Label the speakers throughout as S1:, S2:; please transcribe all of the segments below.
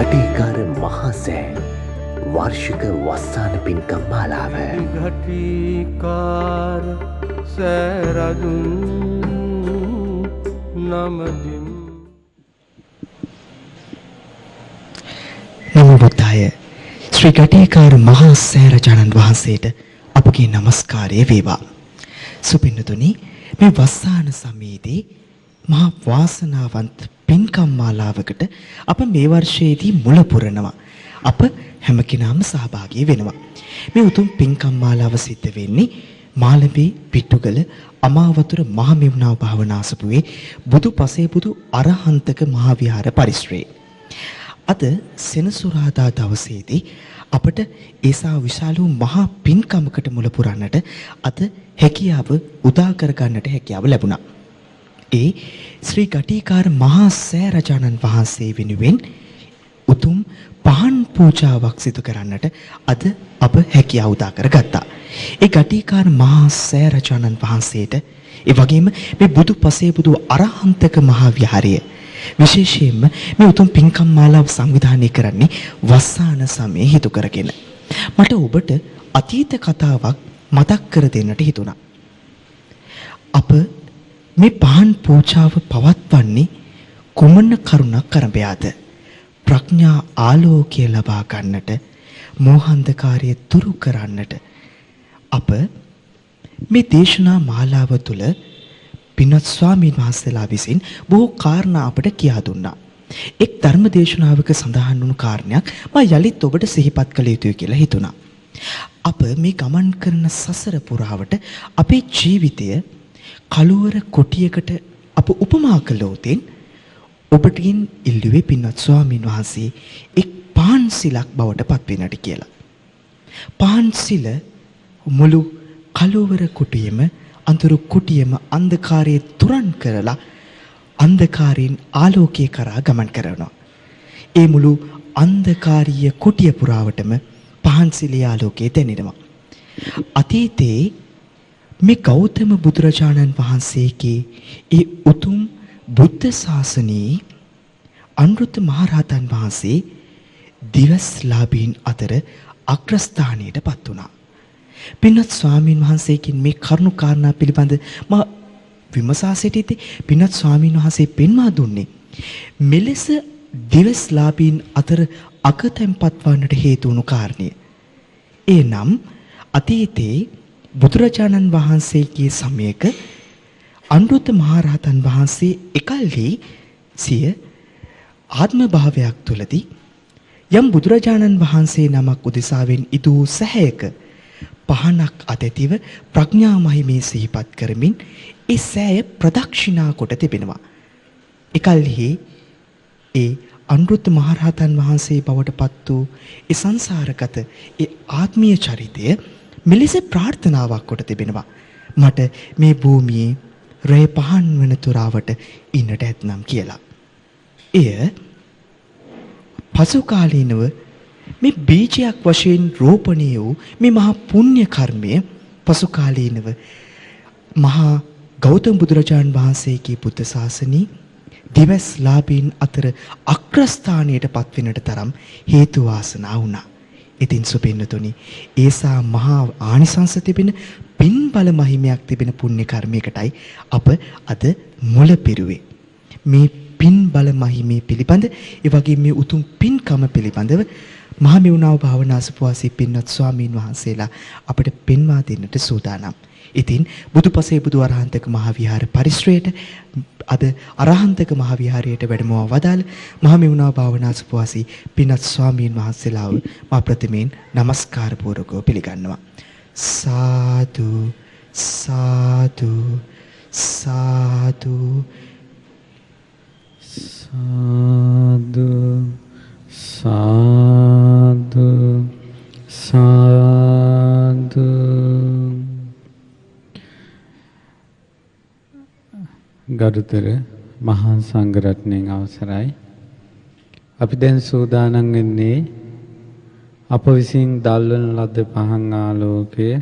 S1: ඝටිකාර මහා සෑ වාර්ෂික වස්සාන පින්කම් මාලාව.
S2: ඝටිකාර සෑ රජුන් නමදින්.
S3: නමෝ බුද්ධාය. ශ්‍රී ඝටිකාර මහා සෑ රජාණන් වහන්සේට අපගේ নমස්කාරය වේවා. සුපින්නතුනි, මේ වස්සාන සමයේදී මහා වාසනාවන්ත පින්කම් මාලාවකට අප මේ වර්ෂයේදී මුල පුරනවා. අප හැම කෙනාම සහභාගී වෙනවා. මේ උතුම් පින්කම් මාලාව සිද්ධ වෙන්නේ මාළඹේ පිටුගල අමාවතුර මහමෙවුනාව භාවනාසපුවේ බුදු පසේබුදු අරහන්තක මහා විහාර පරිශ්‍රයේ. අද සෙනසුරාදා දවසේදී අපට ඒසා විශාල වූ මහා පින්කමකට මුල පුරන්නට අද හැකියාව උදා කර ගන්නට හැකියාව ලැබුණා. ඒ ශ්‍රී ඝටිකාර මහා සෑ රජාණන් වහන්සේ වෙනුවෙන් උතුම් පහන් පූජාවක් සිදු කරන්නට අද අප හැකියාව උදා කරගත්තා. ඒ ඝටිකාර මහා සෑ රජාණන් වහන්සේට ඒ වගේම මේ බුදු පසේබුදු අරහන්තක මහා විහාරය විශේෂයෙන්ම මේ උතුම් පින්කම් මාලාව සංවිධානය කරන්නේ වස්සාන සමයේ හිතු කරගෙන. මට ඔබට අතීත කතාවක් මතක් කර දෙන්නට හිතුණා. අප මේ පහන් පූජාව පවත්වන්නේ කුමන කරුණක් කරඹයාද? ප්‍රඥා ආලෝකය ලබා ගන්නට, මෝහන්ධකාරය දුරු කරන්නට අප මේ දේශනා මාලාව තුළ පින්වත් ස්වාමීන් වහන්සේලා විසින් බොහෝ කාරණා අපට කියා දුන්නා. එක් ධර්ම දේශනාවක සඳහන් වුණු කාරණයක් මම යලිත් ඔබට සිහිපත් කළ යුතුයි කියලා හිතුණා. අප මේ ගමන් කරන සසර පුරාවට අපේ ජීවිතය කළුවර කොටියකට අප උපමා කළොතින් ඔබටකින් ඉල්ලුවේ පින්වත් ස්වාමීන් වහන්සේ එක් පාන්සිලක් බවට පත් වෙන්නට කියලා. පාන්සිල මුළු කළුවර කොටියෙම අඳුරු කුටියම අන්ධකාරයේ තුරන් කරලා අන්ධකාරයෙන් ආලෝකයේ කරා ගමන් කරනවා. ඒ මුළු අන්ධකාරීය කුටිය පුරාවටම පහන්සිලේ ආලෝකය දැනෙනවා. අතීතයේ මේ ගෞතම බුදුරජාණන් වහන්සේගේ ඒ උතුම් බුද්ධ ශාසනයේ අනුරුද්ධ මහරහතන් වහන්සේ දිවස්ලාභීන් අතර අග්‍රස්ථානයට පත් වුණා. පින්වත් ස්වාමීන් වහන්සේකින් මේ කරුණු කාරණා පිළිබඳ මා විමසා සිටිද්දී පින්වත් ස්වාමීන් වහන්සේ පෙන්වා දුන්නේ මෙලෙස දිවස්ලාභීන් අතර අගතැන්පත් වන්නට හේතු වුණු කාරණය. එනම් අතීතයේ බුදුරජාණන් වහන්සේගේ සමයක අනුරුද්ධ මහරහතන් වහන්සේ එකල්හි සිය ආත්ම භාවයක් තුළදී යම් බුදුරජාණන් වහන්සේ නමක් උදෙසාවෙන් ඉදූ සැහැයක පහනක් අතැතිව ප්‍රඥා මහිමේ සිහිපත් කරමින් ඒ සෑය ප්‍රදක්ෂිනා කොට තිබෙනවා. එකල්හි ඒ අනුරුද්ධ මහරහතන් වහන්සේ බවට පත් වූ ඒ සංසාරගත ඒ ආත්මීය චරිතය මෙලෙස ප්‍රාර්ථනාවක් කොට තිබෙනවා. මට මේ භූමියේ රේ පහන් වන තුරාවට ඉන්නට ඇතනම් කියලා. එය පසු කාලීනව මේ බීජයක් වශයෙන් රෝපණය වූ මේ මහා පුණ්‍ය කර්මය පසු කාලීනව මහා ගෞතම බුදුරජාණන් වහන්සේගේ බුද්ධ ශාසනයේ දිවස්ලාභීන් අතර අග්‍රස්ථානයට පත්වෙනට තරම් හේතු වාසනා වුණා. ඉතින් සුපින්නතුනි, ඒසා මහා ආනිසංස තිබෙන පින් බල මහිමයක් තිබෙන පුණ්‍ය කර්මයකටයි අප අද මුල පිරුවේ. මේ පින් බල මහිමේ පිළිබඳ ඒ වගේ මේ උතුම් පින්කම පිළිබඳව මහමෙවුනාව භාවනාසපුවාසී පින්වත් ස්වාමීන් වහන්සේලා අපට පෙන්වා දෙන්නට සූදානම්. ඉතින් බුදුපසේ බුදු අරහන්තක මහා විහාර පරිශ්‍රයට අද අරහන්තක මහා විහාරයට වැඩමවා වදාළ මහමෙවුනාව භාවනාසපුවාසී පින්වත් ස්වාමීන් වහන්සේලාව මා ප්‍රථමයෙන් নমස්කාර පූර්වකව පිළිගන්නවා. සාදු සාදු සාදු
S2: සාදු සාදු සාදු. ගරුතර මහා සංඝරත්නයන් අවසරයි. අපි දැන් සූදානම් වෙන්නේ අප විසින් දල්වන ලද පහන් ආලෝකය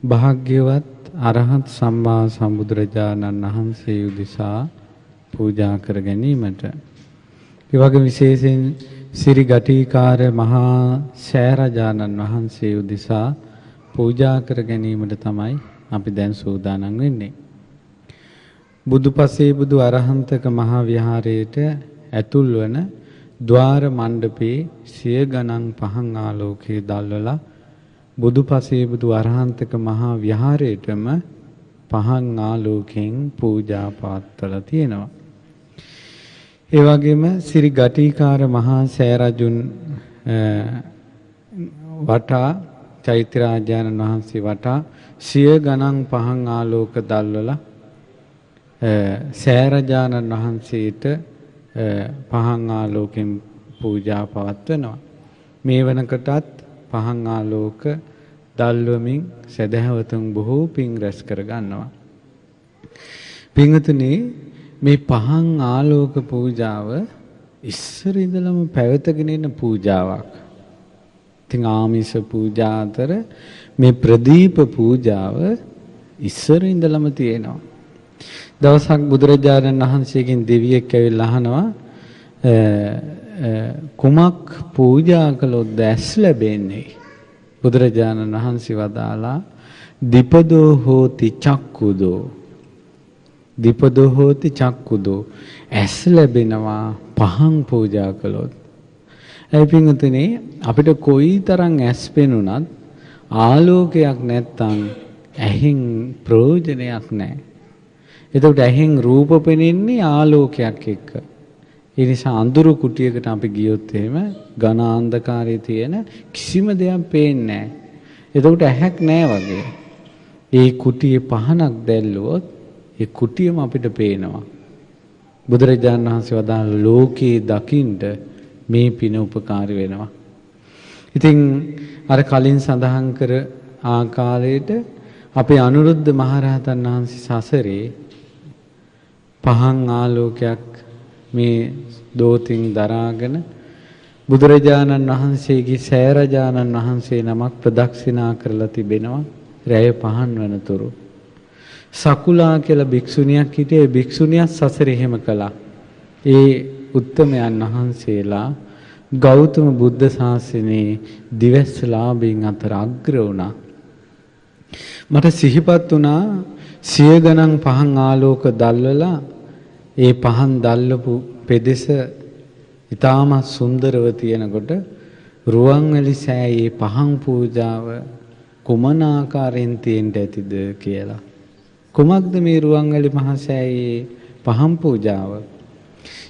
S2: භාග්‍යවත් අරහත් සම්මා සම්බුදුරජාණන් වහන්සේ උදෙසා පූජා කර ගැනීමට. ඒ වගේ විශේෂයෙන් සිරි ගටිකාර මහා සෑරජානන් වහන්සේ උදෙසා පූජා කර ගැනීමට තමයි අපි දැන් සූදානම් වෙන්නේ. බුදුපසේ බුදු අරහන්තක මහා විහාරයට ඇතුල් වන ద్వාර මණ්ඩපේ සිය ගණන් පහන් ආලෝකයේ දැල්වලා බුදුපසේ බුදු අරහන්තක මහා විහාරයටම පහන් ආලෝකයෙන් පූජා පාත්වලා තියෙනවා. ඒ වගේම සිරි ගටිකාර මහා සෑරජුන් වටා චෛත්‍යරාජානන් වහන්සේ වටා සිය ගණන් පහන් ආලෝක දැල්වලා සෑරජානන් වහන්සේට පහන් ආලෝකයෙන් පූජා පවත්වනවා. මේ වනකටත් පහන් ආලෝක දැල්වමින් සදහවතුන් බොහෝ පින් රැස් කර ගන්නවා. පින්වතුනි, මේ පහන් ආලෝක පූජාව ඉස්සර ඉඳලම පැවතගෙන ඉන්න පූජාවක්. ඉතින් ආමිෂ පූජා අතර මේ ප්‍රදීප පූජාව ඉස්සර ඉඳලම තියෙනවා. දවසක් බුදුරජාණන් වහන්සේගෙන් දෙවියෙක් ඇවිල්ලා අහනවා කුමක් පූජා කළොත් දැස් ලැබෙන්නේ? බුදුරජාණන් වහන්සේ වදාලා දීපදෝ හෝති චක්කුදෝ. දීපදෝ හෝති චක්කුදෝ. ඇස් ලැබෙනවා පහන් පූජා කළොත්. ඒ පින්වතුනි, අපිට කොයිතරම් ඇස් පෙනුනත් ආලෝකයක් නැත්තම් ඇහෙන් ප්‍රයෝජනයක් නැහැ. එතකොට ඇහෙන් රූප පෙනෙන්නේ ආලෝකයක් එක්ක. ඒ නිසා අඳුරු කුටියකට අපි ගියොත් එහෙම ඝන අන්ධකාරයේ තියෙන කිසිම දෙයක් පේන්නේ නැහැ. එතකොට ඇහැක් නැහැ වගේ. ඒ කුටියේ පහනක් දැල්ලුවොත් ඒ කුටියම අපිට පේනවා. බුදුරජාණන් වහන්සේ වදාළ ලෝකේ දකින්න මේ පින උපකාරී වෙනවා. ඉතින් අර කලින් සඳහන් කර ආකාරයට අපේ අනුරුද්ධ මහරහතන් වහන්සේ සසරේ පහන් ආලෝකයක් මේ දෝතින් දරාගෙන බුදුරජාණන් වහන්සේගේ සෑරජානන් වහන්සේ නමක් ප්‍රදක්ෂිනා කරලා තිබෙනවා රැය පහන් වනතුරු. සකුලා කියලා භික්ෂුණියක් හිටියේ. භික්ෂුණියක් සසරේ එහෙම කළා. ඒ උත්තමයන් වහන්සේලා ගෞතම බුද්ධ ශාසනයේ දිවැස්සලාභීන් අතර අග්‍ර වුණා. මට සිහිපත් වුණා සිය ගණන් පහන් ආලෝක දැල්වලා ඒ පහන් දැල්වපු පෙදෙස ඊටාම සුන්දරව තියෙනකොට රුවන්වැලි සෑයේ පහන් පූජාව කුමන ආකාරයෙන් තියෙන්න ඇතිද කියලා. කුමක්ද මේ රුවන්වැලි මහා සෑයේ පහන් පූජාව?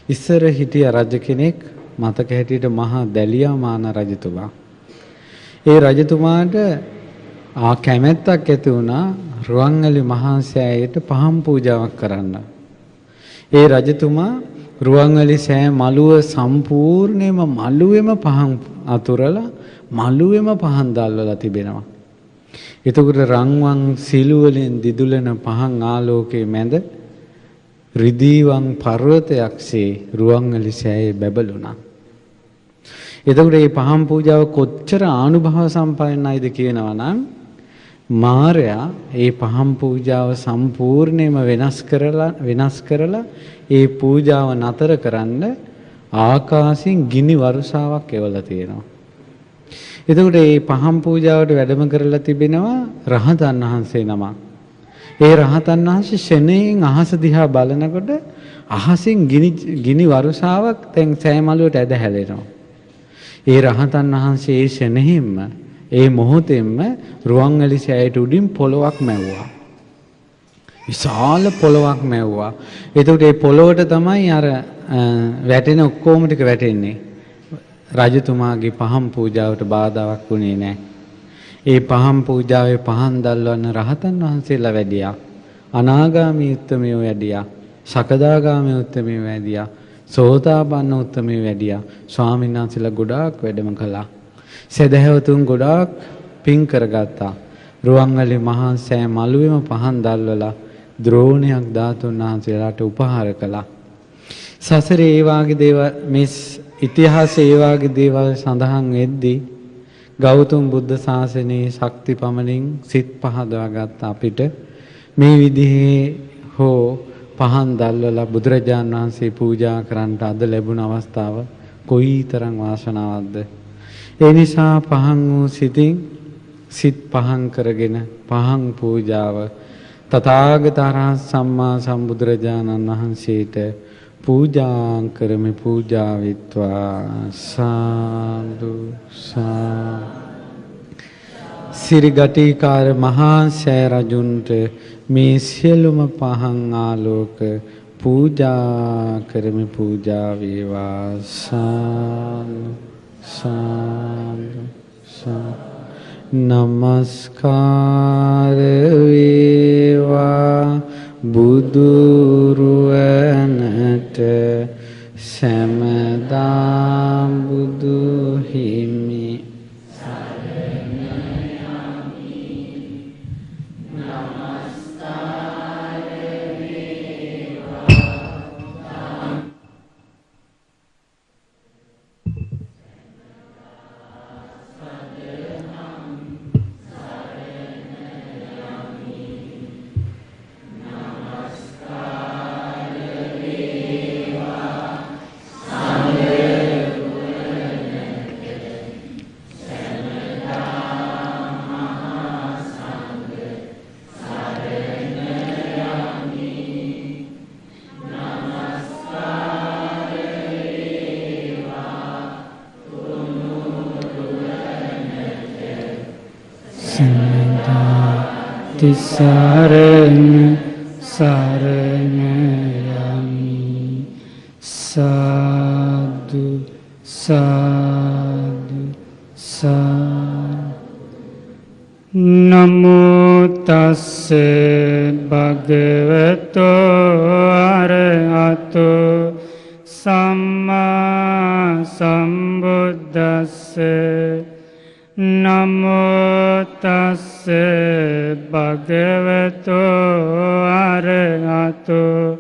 S2: ඉස්සර හිටිය රජ කෙනෙක්, මතක හැටියට මහා දැලියාමාන රජතුමා. ඒ රජතුමාට කැමැත්තක් ඇති වුණා රුවන්වැලි මහා සෑයට පහන් පූජාවක් කරන්න. ඒ රජතුමා රුවන්වැලි සෑ මළුව සම්පූර්ණයෙන්ම මළුවේම පහන් අතුරලා මළුවේම පහන් දැල්වලා තිබෙනවා. එතකොට රන්වන් සිළු වලින් දිදුලන පහන් ආලෝකයේ මැද රිදීවන් පර්වතයක්සේ රුවන්වැලි සෑයේ බැබළුණා. එතකොට මේ පහන් පූජාව කොච්චර ආනුභාව සම්පන්නයිද කියනවා නම් මාරයා ඒ පහන් පූජාව සම්පූර්ණයෙන්ම වෙනස් කරලා ඒ පූජාව නතර කරන්න ආකාශයෙන් ගිනි වර්ෂාවක් එවලා තියෙනවා. එතකොට මේ පහන් පූජාවට වැඩම කරලා තිබෙනවා රහතන් වහන්සේ නමක්. ඒ රහතන් වහන්සේ ශෙනෙන් අහස දිහා බලනකොට අහසින් ගිනි වර්ෂාවක් දැන් සෑමලුවට ඇද හැලෙනවා. ඒ රහතන් වහන්සේ ඒ ශෙනෙහින්ම ඒ මොහොතෙන්ම රුවන්වැලි සෑයට උඩින් පොළොවක් මැව්වා. විශාල පොළොවක් මැව්වා. එතකොට ඒ පොළොවට තමයි අර වැටෙන ඔක්කොම ටික වැටෙන්නේ. රජතුමාගේ පහන් පූජාවට බාධාවක් වුණේ නැහැ. ඒ පහන් පූජාවේ පහන් දැල්වන්න රහතන් වහන්සේලා වැඩියා. අනාගාමී උත්තමයෝ වැඩියා. සකදාගාමී උත්තමයෝ වැඩියා. සෝතාපන්න උත්තමයෝ වැඩියා. ස්වාමීන් වහන්සේලා ගොඩාක් වැඩම කළා. සදහැවතුන් ගොඩාක් පින් කරගත්තා. රුවන්වැලි මහා සෑ මළුවේම පහන් දැල්වලා ද්‍රෝණයක් ධාතුන් වහන්සේලාට උපහාර කළා. සසරේ ඒ වාගේ දේවල් මේ ඉතිහාසයේ ඒ වාගේ දේවල් සඳහන් වෙද්දී ගෞතම බුද්ධ ශාසනයේ ශක්ති පමණින් සිත් පහදවාගත් අපිට මේ විදිහේ හෝ පහන් දැල්වලා බුදුරජාණන් වහන්සේ පූජා කරන්නට අද ලැබුණ අවස්ථාව කොයිතරම් වාසනාවක්ද. ඒ නිසා පහන් වූ සිතින් සිත් පහන් කරගෙන පහන් පූජාව තථාගත අරහත් සම්මා සම්බුදුරජාණන් වහන්සේට පූජා කරමි. පූජා විත්වා සාදු සිරිගටිකාර මහා සෑ රජුන්ට මේ සියලුම පහන් ආලෝක පූජා කරමි. පූජා වේවා. සාදු සාදු නමස්කාර වේවා බුදුරුවනට සෑමදා බුදු හිමි.
S4: තිසරණ සරණ යමි. සාදු සාදු නමෝ තස්ස භගවතෝ අරහතෝ සම්මා සම්බුද්දස්ස. නමෝ තස්ස භගවතෝ අරහතෝ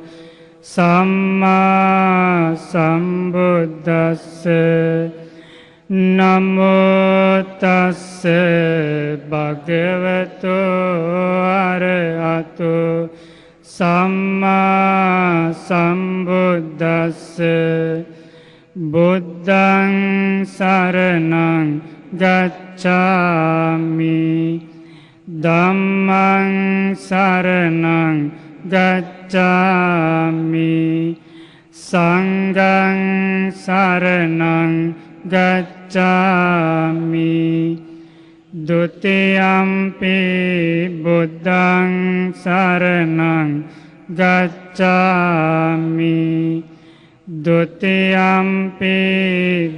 S4: සම්මා සම්බුද්දස්ස. නමෝ තස්ස භගවතෝ අරහතෝ සම්මා සම්බුද්දස්ස. බුද්ධං සරණං ගච්ඡාමි. ධම්මං සරණං ගච්ඡාමි. සංඝං සරණං ගච්ඡාමි. ဒုတိယံ පි බුද්ධං සරණං ගච්ඡාමි. ဒုတိယံ පි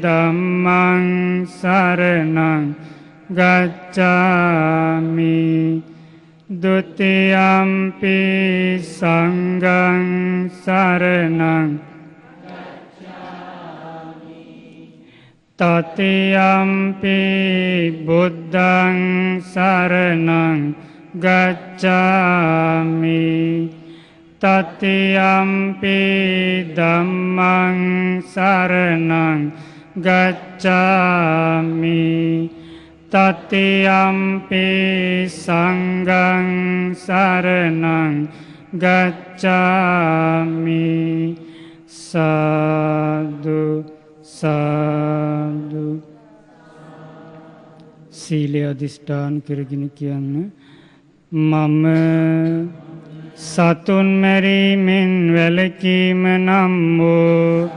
S4: ධම්මං සරණං ගච්ඡාමි. ဒုတိယံ පි සංඝං සරණං ගච්ඡාමි. တတိယံ පි බුද්ධං සරණං ගච්ඡාමි. තතියම්පි ධම්මං සරණං ගච්ඡාමි. තතියම්පි සංඝං සරණං ගච්ඡාමි. සාදු සාදු. සීලය අධිෂ්ඨාන කරගෙන කියන්න. මම සතුන් මැරීමෙන් වැළකීම නම් වූ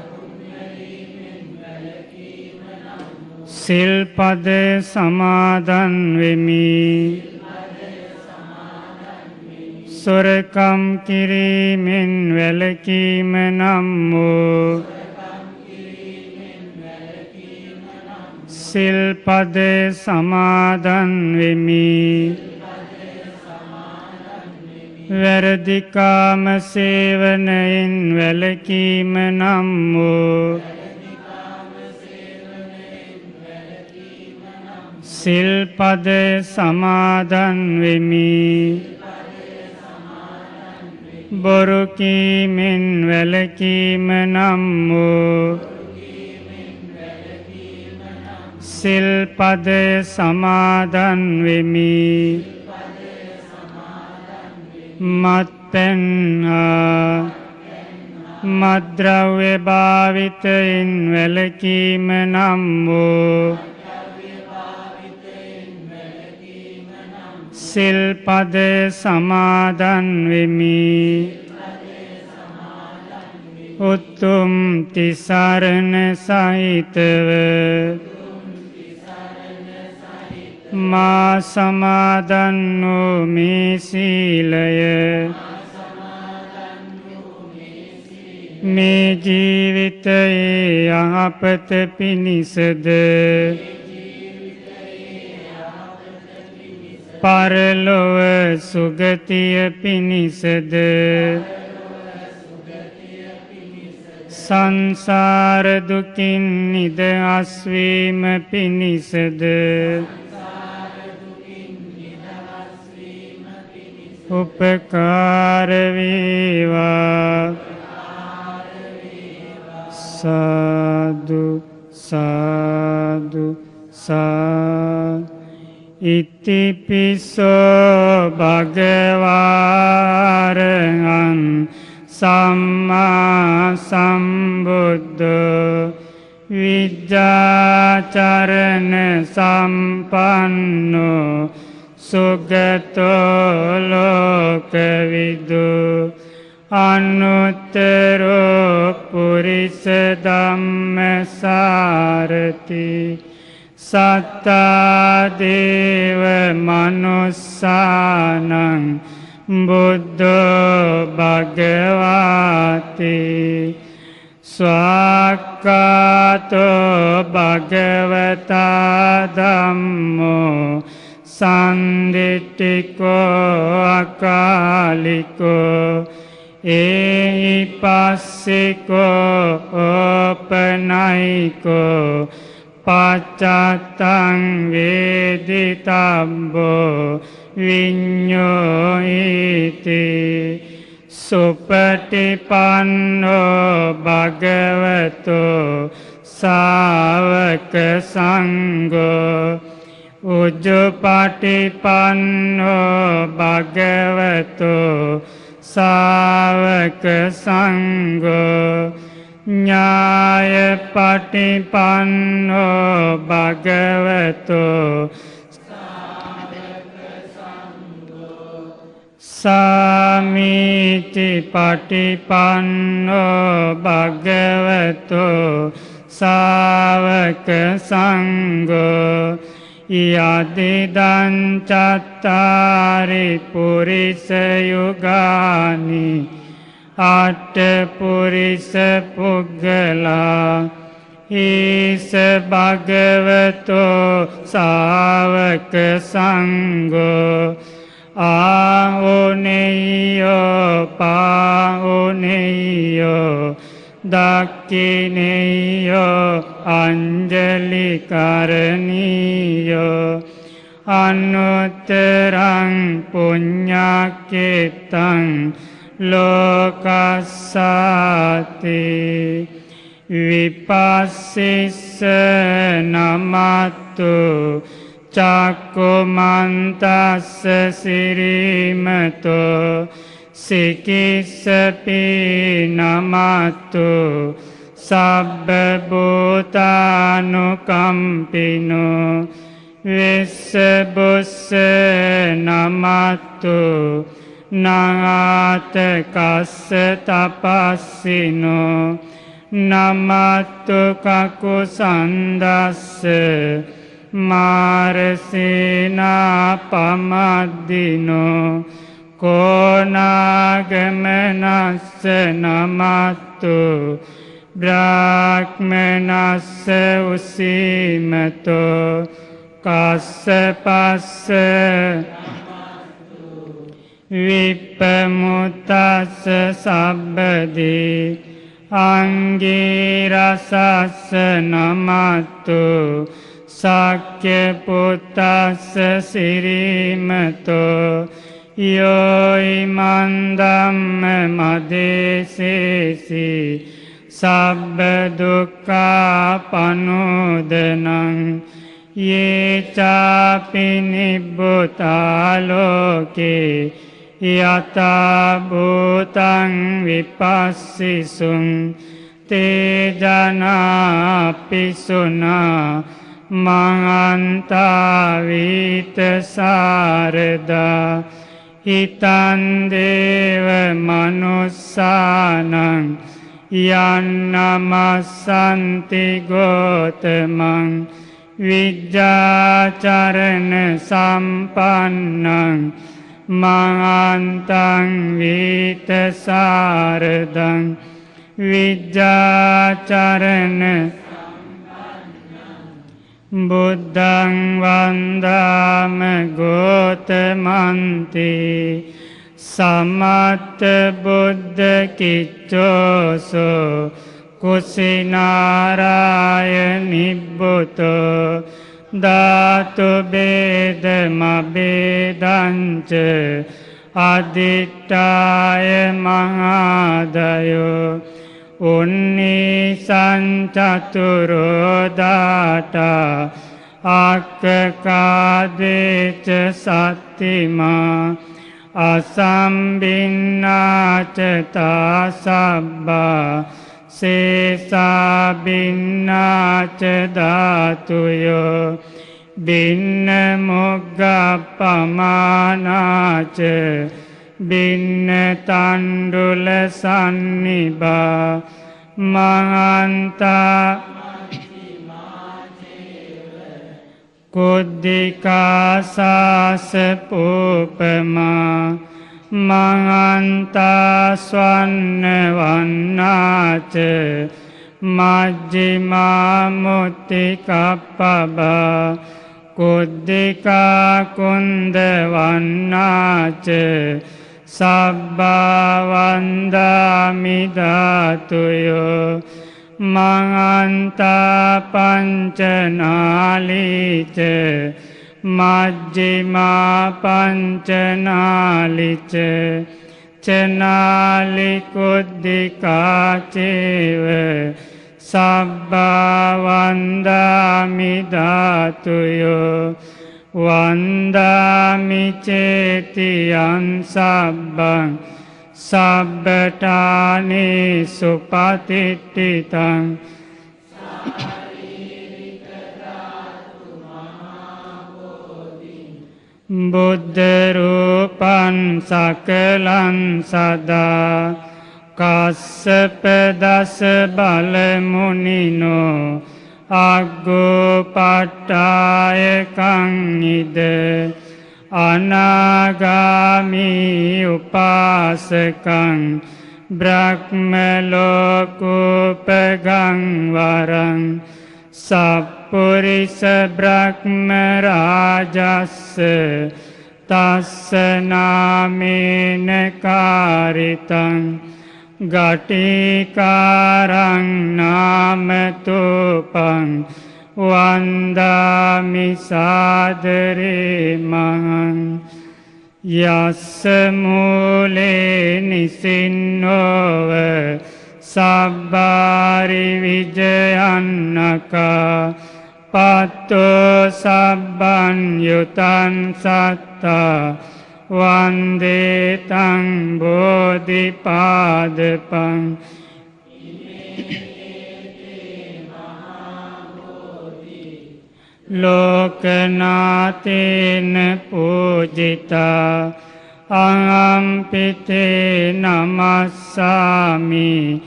S4: සිල්පද සමාදන් වෙමි. සොරකම් කිරීමෙන් වැළකීම නම් වූ සිල්පද සමාදන් වෙමි. වැරදිකාම සේවනයෙන් වැළකීම නම් වූ සිල්පද සමාදන් වෙමි. බොරු කීමෙන් වැළකීම නම් වූ සිල්පද සමාදන් වෙමි. මත්පැන් හා මද්ද්‍රව්‍ය භාවිතයින් වැළකීම නම් වූ සිල්පද සමාදන් වෙමි. උතුම් තිසරණ සහිතව මා සමාදන් වූ මේ සීලය මේ ජීවිතයේ යහපත පිණිසද පරලොව සුගතිය පිණිසද සංසාර දුකින් නිදහස් වීම පිණිසද උපකාර වේවා. සාදු සාදු සාදු. ඉතිපිසෝ භගවාරහං සම්මා සම්බුද්ධෝ විජ්ජාචරණ සම්පන්නෝ සුගතෝ ලෝකවිදු අනුත්තරෝ පුරිස ධම්මසාරති සත්තා දේව මනුස්සානං බුද්ධෝ භගවාති ස්වාක්ඛාතෝ භගවතා ධම්මෝ සන්දිට්ඨිකෝ අකාලිකෝ ඒහි පස්සිකෝ ඕපනයිකෝ පච්චත්තං වේදිතබ්බෝ විඤ්ඤෝයිති සුපටිපන්නෝ භගවතෝ සාවක සංඝෝ උජ්ජපටිපන්නෝ භගවතෝ සාවක සංඝෝ ඥායපටිපන්නෝ භගවතෝ සාමීචි පටිපන්නෝ භගවතෝ සාවක සංඝෝ යදිදං චත්තාරි පුරිස යුගානි අට පුරිස පුග්ගලා ඊස භගවතෝ සාවක සංඝෝ ආහුනේයෝ පාහුනේයෝ දක්ඛිනේයෝ අංජලි කරණීයෝ අනුත්තරං පුඤ්ඤක්ඛිතං ලෝකස්සාති විපස්සිස්ස නමත්තු චක්කුමන්තස්ස සිරීමතෝ සිකිස්සපි නමත්තු සබ්බ භූතානුකම්පිනෝ විස්ස බුස්ස නමත්තු නාත කස්ස තපස්සිනෝ නමත්තු කකුසන්දස්ස මාරසේනා පමද්දිනෝ කෝනාගමනස්ස නමත්තු බ්‍රාහ්මනස්ස උසීමතෝ කස්සපස්ස විප්පමුත්තස්ස සබ්බදී අංගීරසස්ස නමත්තු සක්්‍ය පුත්තස්ස සිරීමතෝ යෝයි මන්දම්ම මදේසේසි සබ්බ දුක්ඛා පනෝදනං යේ චාපි නිබ්බුතා ලෝකේ යතා භූතං විපස්සිසුං තේ ජනාපිසුනා මහන්තා වීත සාරදා හිතන් දේව මනුස්සානං යන්නමස්සන්ති ගෝතමං විජ්ජාචරණ සම්පන්නං මහන්තං වීත සාරදං විජ්ජාචරණ බුද්ධං වන්දාම ගෝතමන්ති සමත්ත බුද්ධ කිච්චෝසෝ කුසිනාරාය නිබ්බුතෝ ධාතු බේදමබේදංච අදිට්ඨාය මහාදයෝ උන්නී සංචතුරෝ දාතා අක්කකාදේච සත්තිමා අසම්බින්නාච තාසබ්බා සේසා බින්නාච ධාතුයෝ බින්න මොග්ගප්පමානාච බින්න තණ්ඩුල සන්නිබා මහන්තා කුද්ධිකාසාස පූපමා මහන්තා ස්වන්න වන්නාච මජ්ජිමා මුත්තිකප්පබා කුද්ධිකා කුන්ද වන්නාච සබ්බා වන්දාමි ධාතුයෝ මහන්තා පංචනාලිච මජ්ජිමා පංචනාලිච චනාලි කුද්ධිකාචේව සබ්බා වන්දාමි ධාතුයෝ වන්දාමි චේතියං සබ්බං සබ්බඨානේ සුපතිට්ඨිතං බුද්ධ රූපං සකලං සදා කස්සප දස බල මුනිනෝ අග්ගෝපට්ඨාය කං ඉද අනාගාමී උපාසකං බ්‍රහ්ම ලෝකෝපගං වරං සප්පුරිස බ්‍රහ්ම රාජස්ස තස්ස නාමේන කාරිතං ගටිකාරං නාමතෝපං වන්දාමි සාදරේ මහං යස්ස මූලේ නිසින්නෝව සබ්බාරි විජයන්නකා පත්තෝ සබ්බන් යුතං සත්තා වන්දේ තං බෝධිපාදපං ලෝකනාතේන පූජිතා අහම්පිතේ නමස්සාමි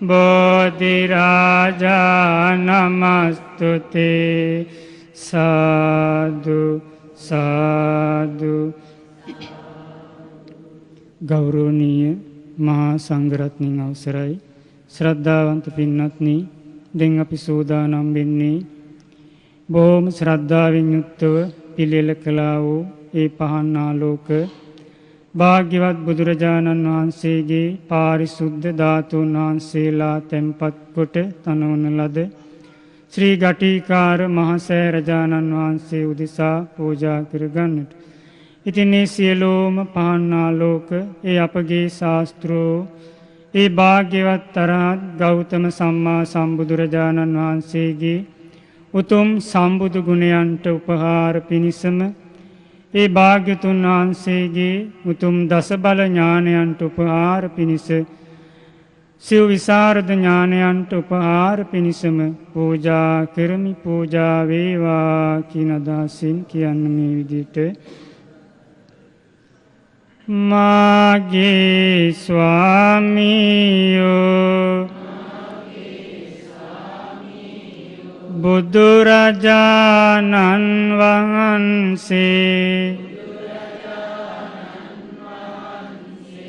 S4: බෝධිරාජා නමස්තුතේ සාදු සාදු. ගෞරවනීය මහා සංඝරත්නයන් අවසරයි ශ්‍රද්ධාවන්ත පින්වත්නි, දැන් අපි සූදානම් වෙන්නේ බොහොම ශ්‍රද්ධාවෙන් යුක්තව පිළියෙල කළා වූ ඒ පහන් ආලෝක භාග්‍යවත් බුදුරජාණන් වහන්සේගේ පාරිශුද්ධ ධාතුන් වහන්සේලා තැන්පත් කොට තනවන ලද ශ්‍රී ඝටිකාර මහසෑ රජාණන් වහන්සේ උදෙසා පූජා කරගන්නට. ඉතින් මේ සියලුම පහන් ආලෝක ඒ අපගේ ශාස්ත්‍රෝ ඒ භාග්‍යවත් තරහත් ගෞතම සම්මා සම්බුදුරජාණන් වහන්සේගේ උතුම් සම්බුදු ගුණයන්ට උපහාර පිණිසම ඒ භාග්‍යතුන් වහන්සේගේ උතුම් දස බල ඥානයන්ට උපහාර පිණිස සිව් විසරද ඥානයන්ට උපහාර පිණිසම පූජා කරමි. පූජා වේවා කියන අදහසින් කියන්න මේ විදිහට මාගේ ස්වාමියෝ බුදුරජාණන් වහන්සේ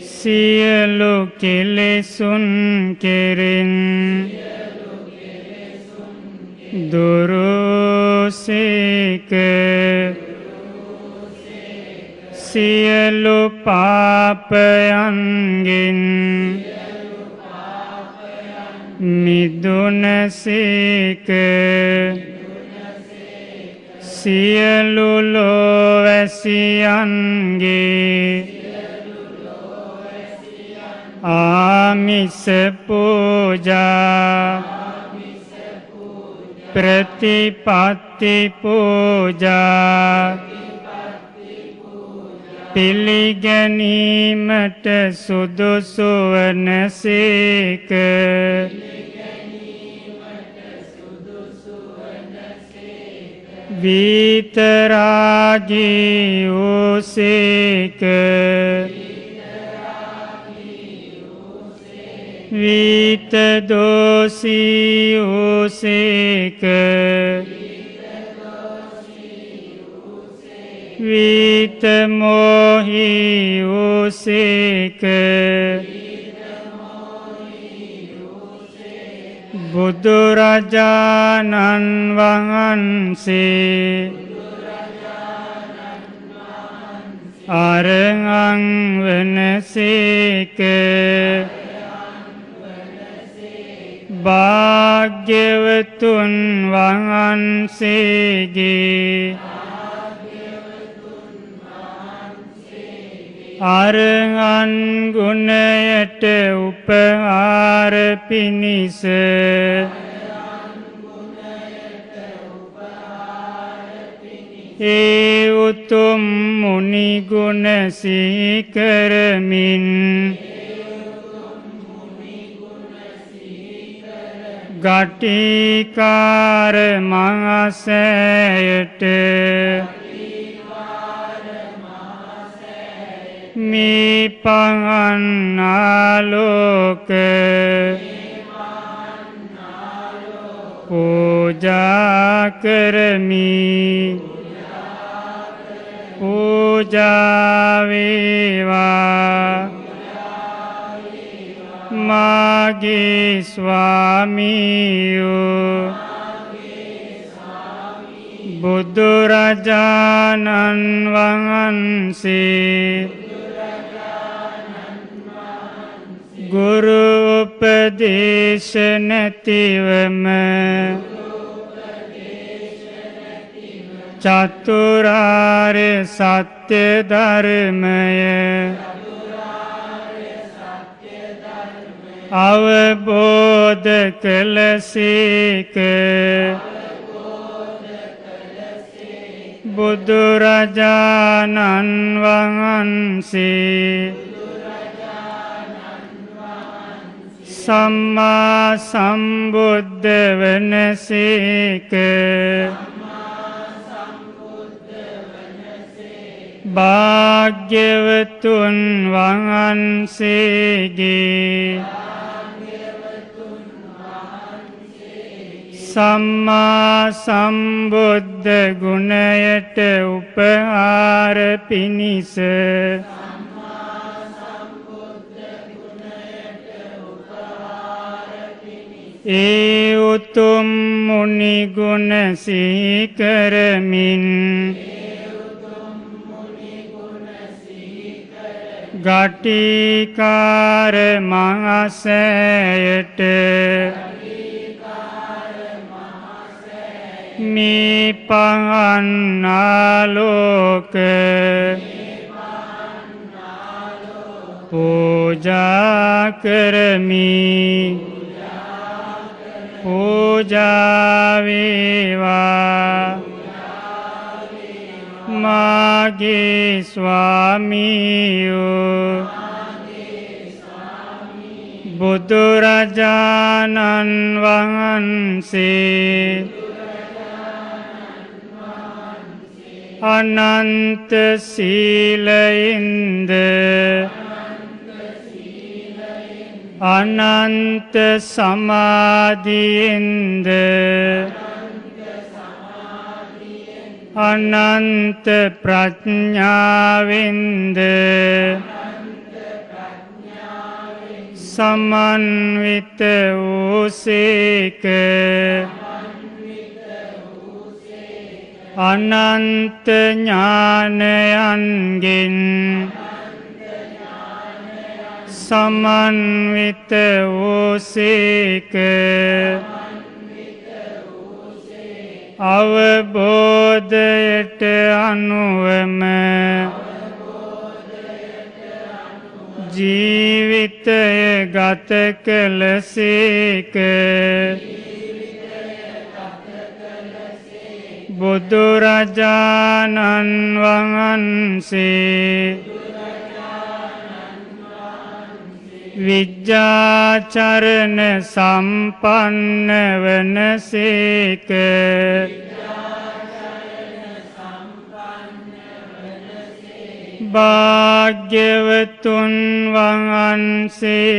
S4: සියලු කෙලෙසුන් කෙරෙන් දුරුසේක සියලු පාපයන්ගෙන් මිදුනසේක සියලු ලෝවැසියන්ගේ ආමිස පූජා ප්‍රතිපත්ති පූජා පිළිගැනීමට සුදුසු වනසේක විතරාගී වූසේක විතදෝසී වූසේක විතමෝහී වූසේක බුදුරජාණන් වහන්සේ අරහං වනසේක භාග්‍යවතුන් වහන්සේගේ අරහං ගුණයට උපහාර පිණිස ඒ උතුම් මුනි ගුණ සිහි කරමින් ගටිකාර මහසෑයට මේ පහන් ආලෝක පූජා කරමි. පූජා වේවා මාගේ ස්වාමියෝ බුදුරජාණන් වහන්සේ ගුරු උපදේශ නැතිවම චතුරාර්ය සත්‍ය ධර්මය අවබෝධ කළසේක. බුදුරජාණන් වහන්සේ සම්මා සම්බුද්ධ වනසේක. භාග්‍යවතුන් වහන්සේගේ සම්මා සම්බුද්ධ ගුණයට උපහාර පිණිස ඒ උතුම් මුනි ගුණ සිහි කරමින් ගටිකාර මහසෑයට මේ පහන් ආලෝක පූජා කරමි. පූජා වේවා මා මාගේ ස්වාමියෝ බුදුරජාණන් වහන්සේ අනන්ත සීලයෙන්ද අනන්ත සමාධියෙන්ද අනන්ත ප්‍රඥාවෙන්ද සමන්විත වූසේක අනන්ත ඥානයන්ගෙන් සමන්විත වූසේක අවබෝධයට අනුවම ජීවිතය ගත කළසේක බුදුරජාණන් වහන්සේ විජ්ජාචරණ සම්පන්න වනසේක භාග්‍යවතුන් වහන්සේගේ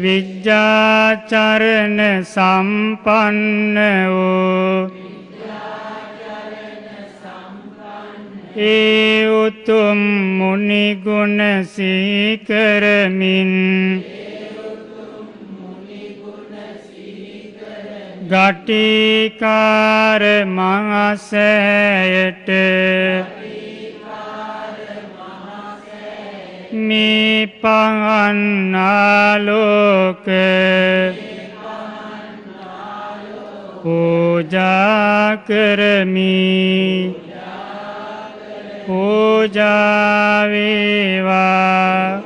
S4: විජ්ජාචරණ සම්පන්න වූ ඒ උතුම් මුනිගුණ සීකරමින් ගටිකාර මහසෑයට මේ පහන් ආලෝක පූජා කරමි පූජා වේවා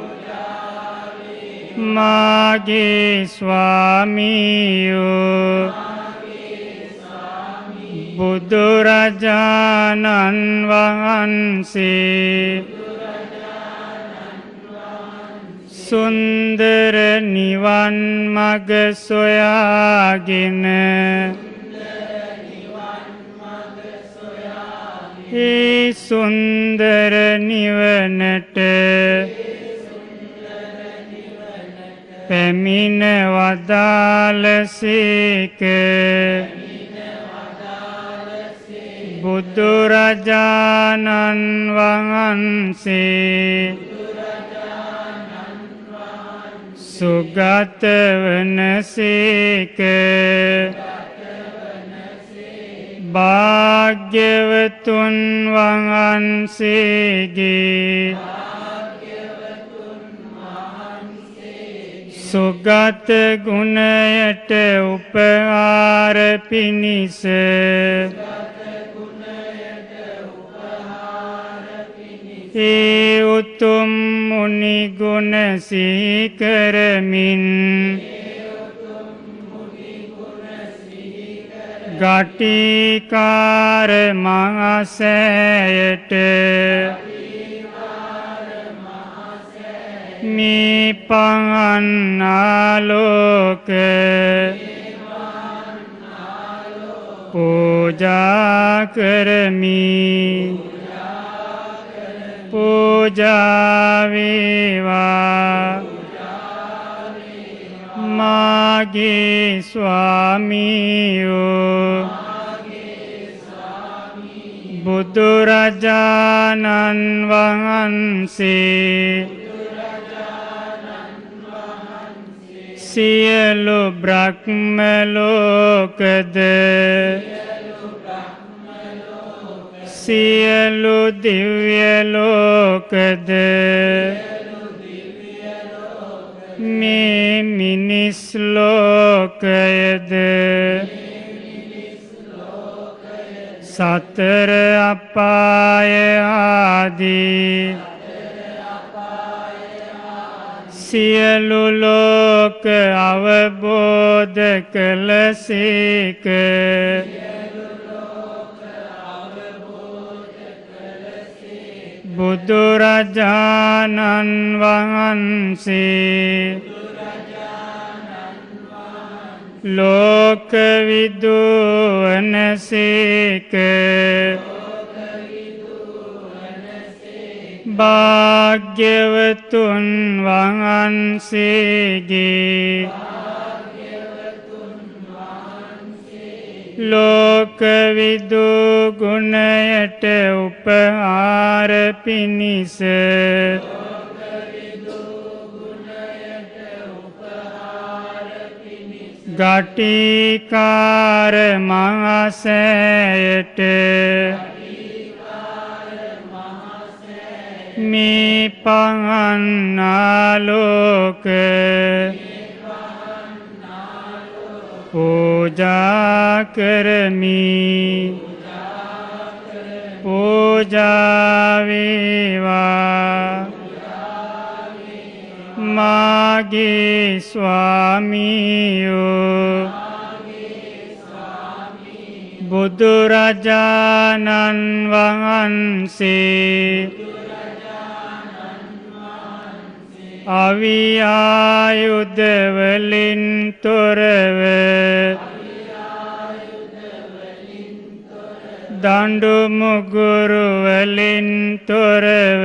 S4: මාගේ ස්වාමියෝ බුදුරජාණන් වහන්සේ සුන්දර නිවන් මඟ සොයාගෙන ඒ සුන්දර නිවනට පැමිණ වදාළසේක බුදුරජාණන් වහන්සේ සුගත වනසේක භාග්‍යවතුන් වහන්සේගේ සුගත ගුණයට උපහාර පිණිස ඒ උතුම් මුනි ගුණ සීකරමින් ගටිකාර මහසෑයට මේ පහන් ආලෝක පූජා කරමි පූජා වේවා මාගේ ස්වාමියෝ බුදුරජාණන් වහන්සේ සියලු බ්‍රහ්ම ලෝකද සියලු දිව්‍ය ලෝකද මේ මිනිස් ලෝකයද සතර අපාය ආදී සියලු ලෝක අවබෝධ කළසේක බුදුරජාණන් වහන්සේ ලෝකවිදුවනසේක භාග්‍යවතුන් වහන්සේගේ ලෝකවිදු ගුණයට උපහාර පිණිස ගටිකාර මහසෑයට මේ පහන්නාලෝක පූජා කරමි පූජා වේවා මාගේ ස්වාමියෝ බුදුරජාණන් වහන්සේ අවියායුධවලින් තොරව දඬු මුගුරු වලින් තොරව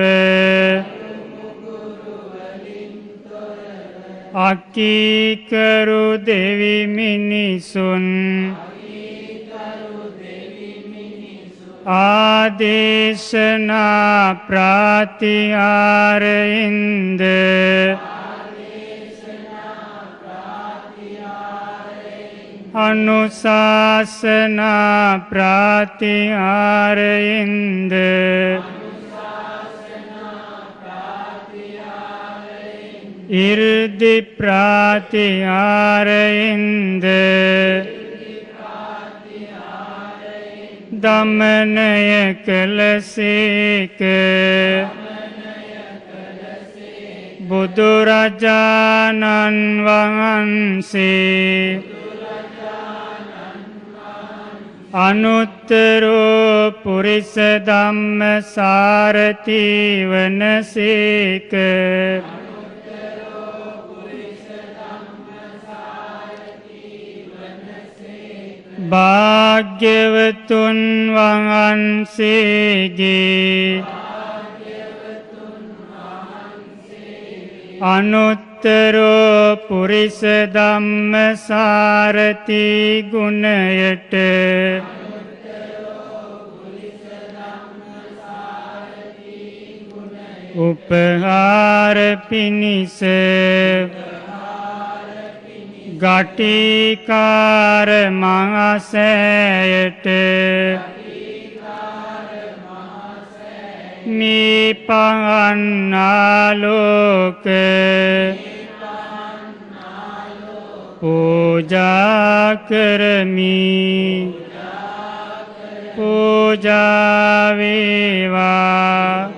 S4: අකීකරු දෙවි මිනිසුන් ආදේශනා ප්‍රාතිහාරයෙන්ද අනුශාසනා ප්‍රාතිහාරයෙන්ද ඉර්ධි ප්‍රාතිහාරයෙන්ද දමනය කළසේක බුදුරජාණන් වහන්සේ අනුත්තරෝ පුරිස ධම්ම සාරති වනසේක භාග්‍යවතුන් වහන්සේගේ අනුත්තරෝ පුරිස ධම්ම සාරති ගුණයට උපහාර පිණිස ගටිකාර මහසෑයට මේ පහන්නාලෝක පූජා කරමි පූජා වේවා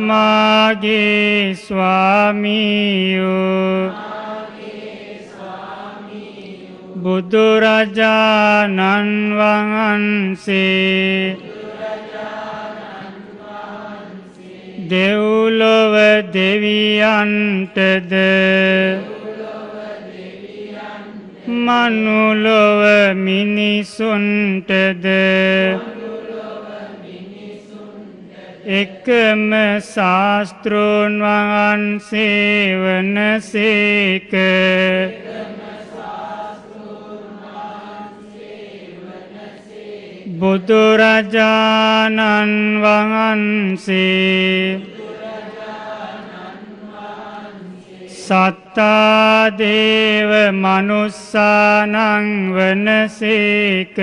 S4: මාගේ ස්වාමියෝ බුදුරජාණන් වහන්සේ දෙව්ලොව දෙවියන්ටද මනුලොව මිනිසුන්ටද එකම ශාස්තෘන් වහන්සේ වනසේක බුදුරජාණන් වහන්සේ සත්තා දේව මනුස්සානං වනසේක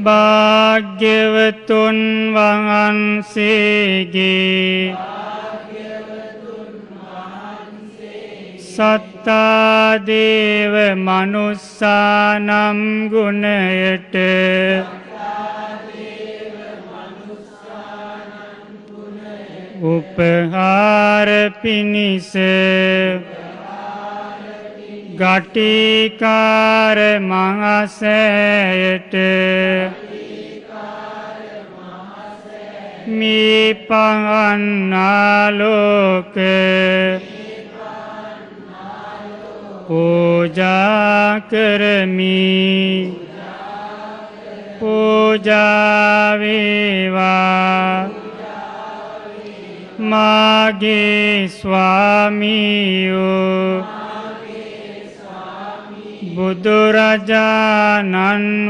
S4: භාග්‍යවතුන් වහන්සේගේ සත්තා දේව මනුස්සානම් ගුණයට උපහාර පිණිස ගටිකාර මහසෑයට මේ පහන්නාලෝක පූජා කරමි පූජා වේවා මාගේ ස්වාමියෝ බුදුරජාණන්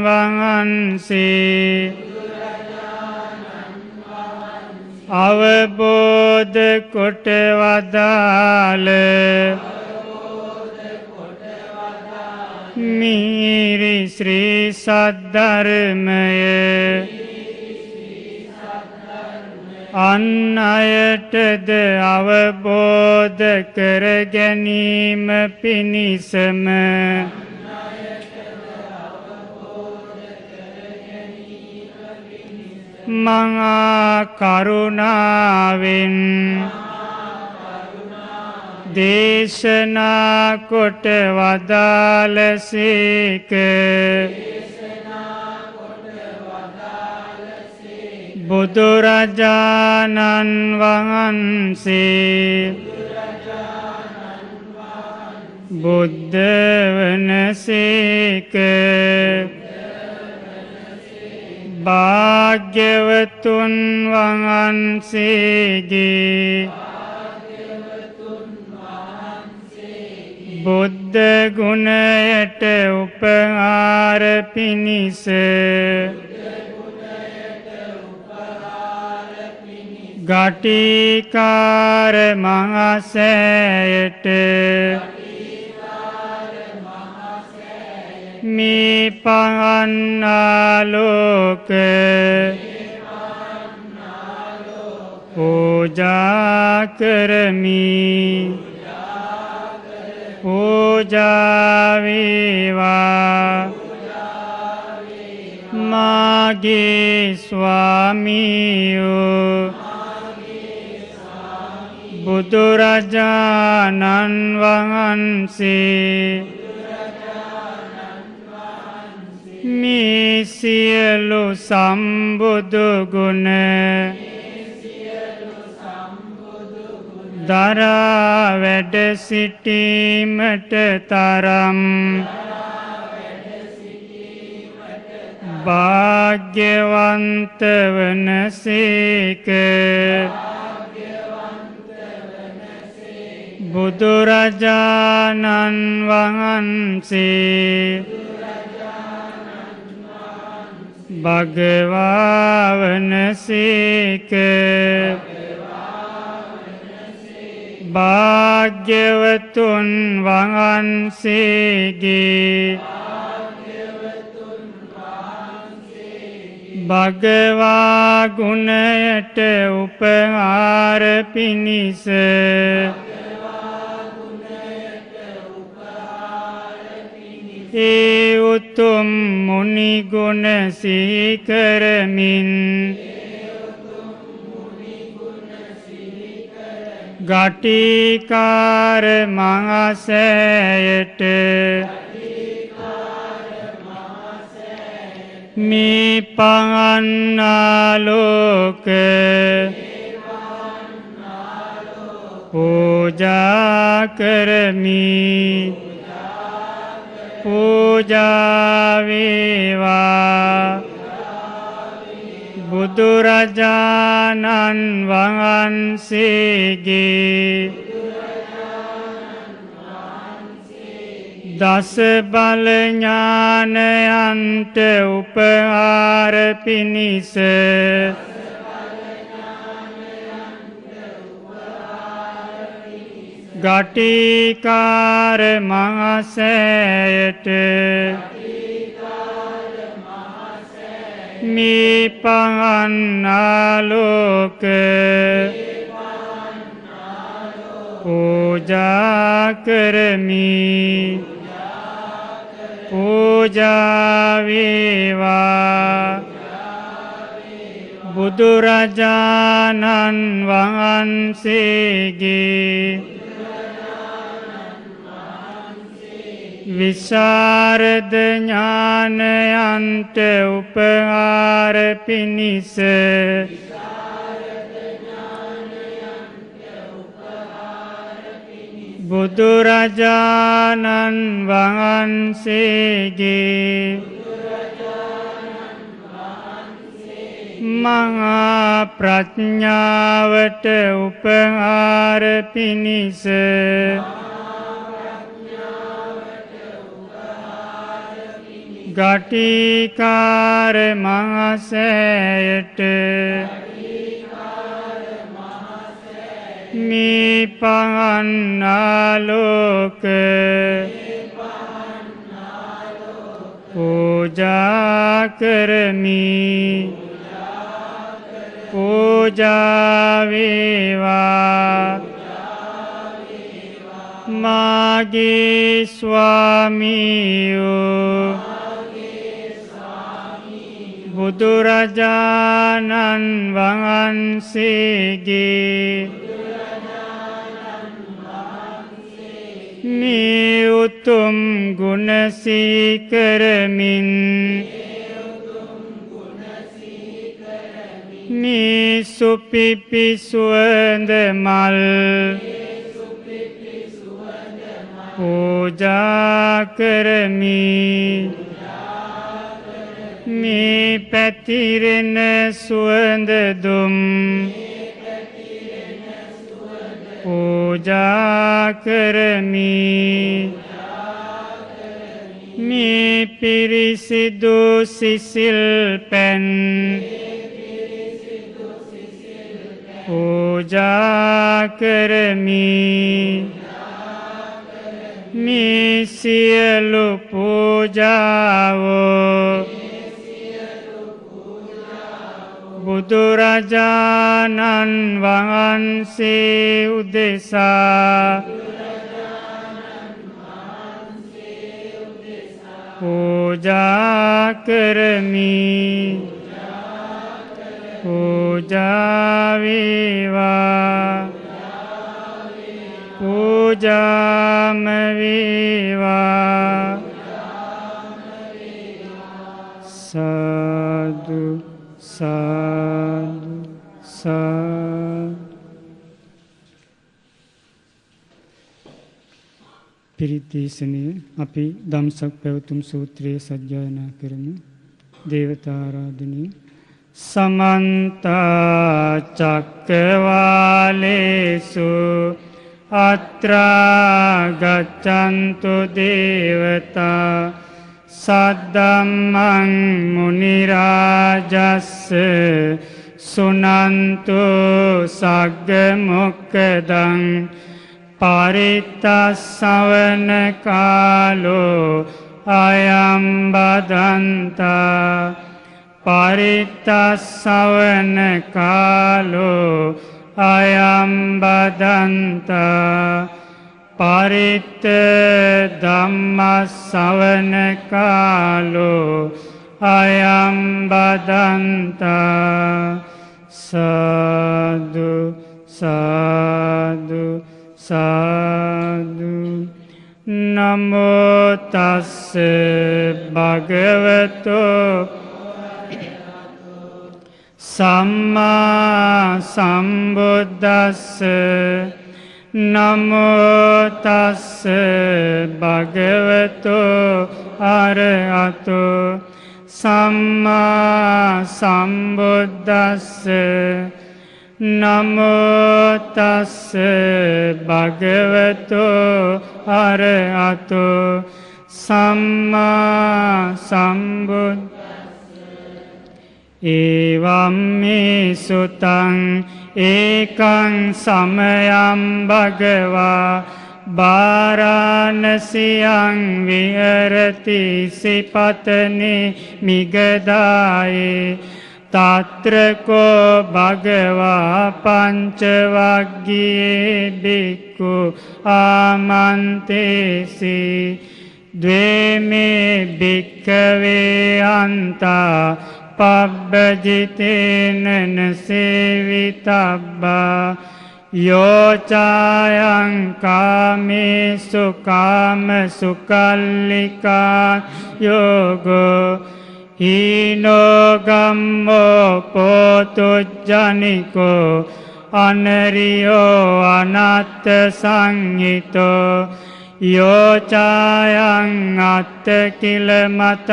S4: වහන්සේ අවබෝධ කොට වදාළ මිහිරි ශ්‍රී සද්ධර්මය අන් අයටද අවබෝධ කර ගැනීම පිණිසම මහා කරුණාවෙන් දේශනා කොට වදාළසේක. බුදුරජාණන් වහන්සේ බුද්ධ වනසේක. භාග්‍යවතුන් වහන්සේගේ බුද්ධ ගුණයට උපහාර පිණිස ගටිකාර මහසෑයට මේ පහන්නාලෝක පූජා කරමි පූජා වේවා මාගේ ස්වාමියෝ බුදුරජාණන් වහන්සේ මේ සියලු සම්බුදු ගුණ දරා වැඩ සිටීමට තරම් භාග්‍යවන්ත වනසේක. බුදුරජාණන් වහන්සේ භගවා වනසේක. භාග්‍යවතුන් වහන්සේගේ භගවා ගුණයට උපහාර පිණිස ඒ උතුම් මුනි ගුණ සිහි කරමින් ගටිකාර මහසෑයට මේ පහන්නාලෝක පූජා කරමි පූජා වේවා බුදුරජාණන් වහන්සේගේ දස බල ඥානයන්ට උපහාර පිණිස ගටිකාර මහසෑයට මේ පහන්නාලෝක පූජා කරමි පූජා වේවා බුදුරජාණන් වහන්සේගේ විශාරද ඥානයන්ට උපහාර පිණිස බුදුරජාණන් වහන්සේගේ මහා ප්‍රඥාවට උපහාර පිණිස ගටිකාර මහසෑයට මේ පහන් ආලෝක පූජා කරමි පූජා වේවා මාගේ ස්වාමියෝ බුදුරජාණන් වහන්සේගේ මේ උතුම් ගුණ සීකරමින් මේ සුපිපි සුවඳ මල් පූජා කරමි මේ පැතිරෙන සුවඳ දුම් පූජා කරමි මේ පිරිසිදු සිසිල් පැන් පූජා කරමි මේ සියලු පූජාවෝ බුදුරජාණන් වහන්සේ උදෙසා පූජා කරමි පූජා වේවා පූජාම වේවා සාදු සාදු සාදු. පිරිත් දේශනයේ අපි ධම්සක් පැවතුම් සූත්‍රයේ සජ්ජායනා කරමු. දේවතාරාධනයේ සමන්ත චක්කවාලේසු අත්‍රා ගච්ඡන්තු දේවතා සද්දම්මං මුනි රාජස්ස සුනන්තු සග්ග මොක්ඛදං පරිත්තස්සවන කාලෝ අයං බදන්තා පරිත්තස්සවන කාලෝ අයං බදන්තා පරිත්ත ධම්මස්සවන කාලෝ අයං බදන්තා සාදු සාදු සාදු. නමෝ තස්ස භගවතෝ සම්මා සම්බුද්දස්ස නමෝ තස්ස භගවතෝ අරහතෝ සම්මා සම්බුද්දස්ස නමෝ තස්ස භගවතෝ අරහතෝ සම්මා සම්බුද්දස්ස එවං මේ සුතං ඒකං සමයං භගවා වාරාණසියං විහෙරති සිපතනේ මිගදායේ තත්‍රකෝ භගවා පංචවග්ගියේ බික්ඛු ආමන්තේසි ද්වේමේ භික්ඛවේ අන්තා පබ්බජිතේන සේවිතබ්බා යෝචායං කාමේසු කාම සුකල්ලිකා යෝගෝ හීනෝ ගම්මෝ පෝතුජ්ජනිකෝ අනරියෝ අනත්ත සංහිතෝ යෝචායං අත්ත කිලමතානුයෝගෝ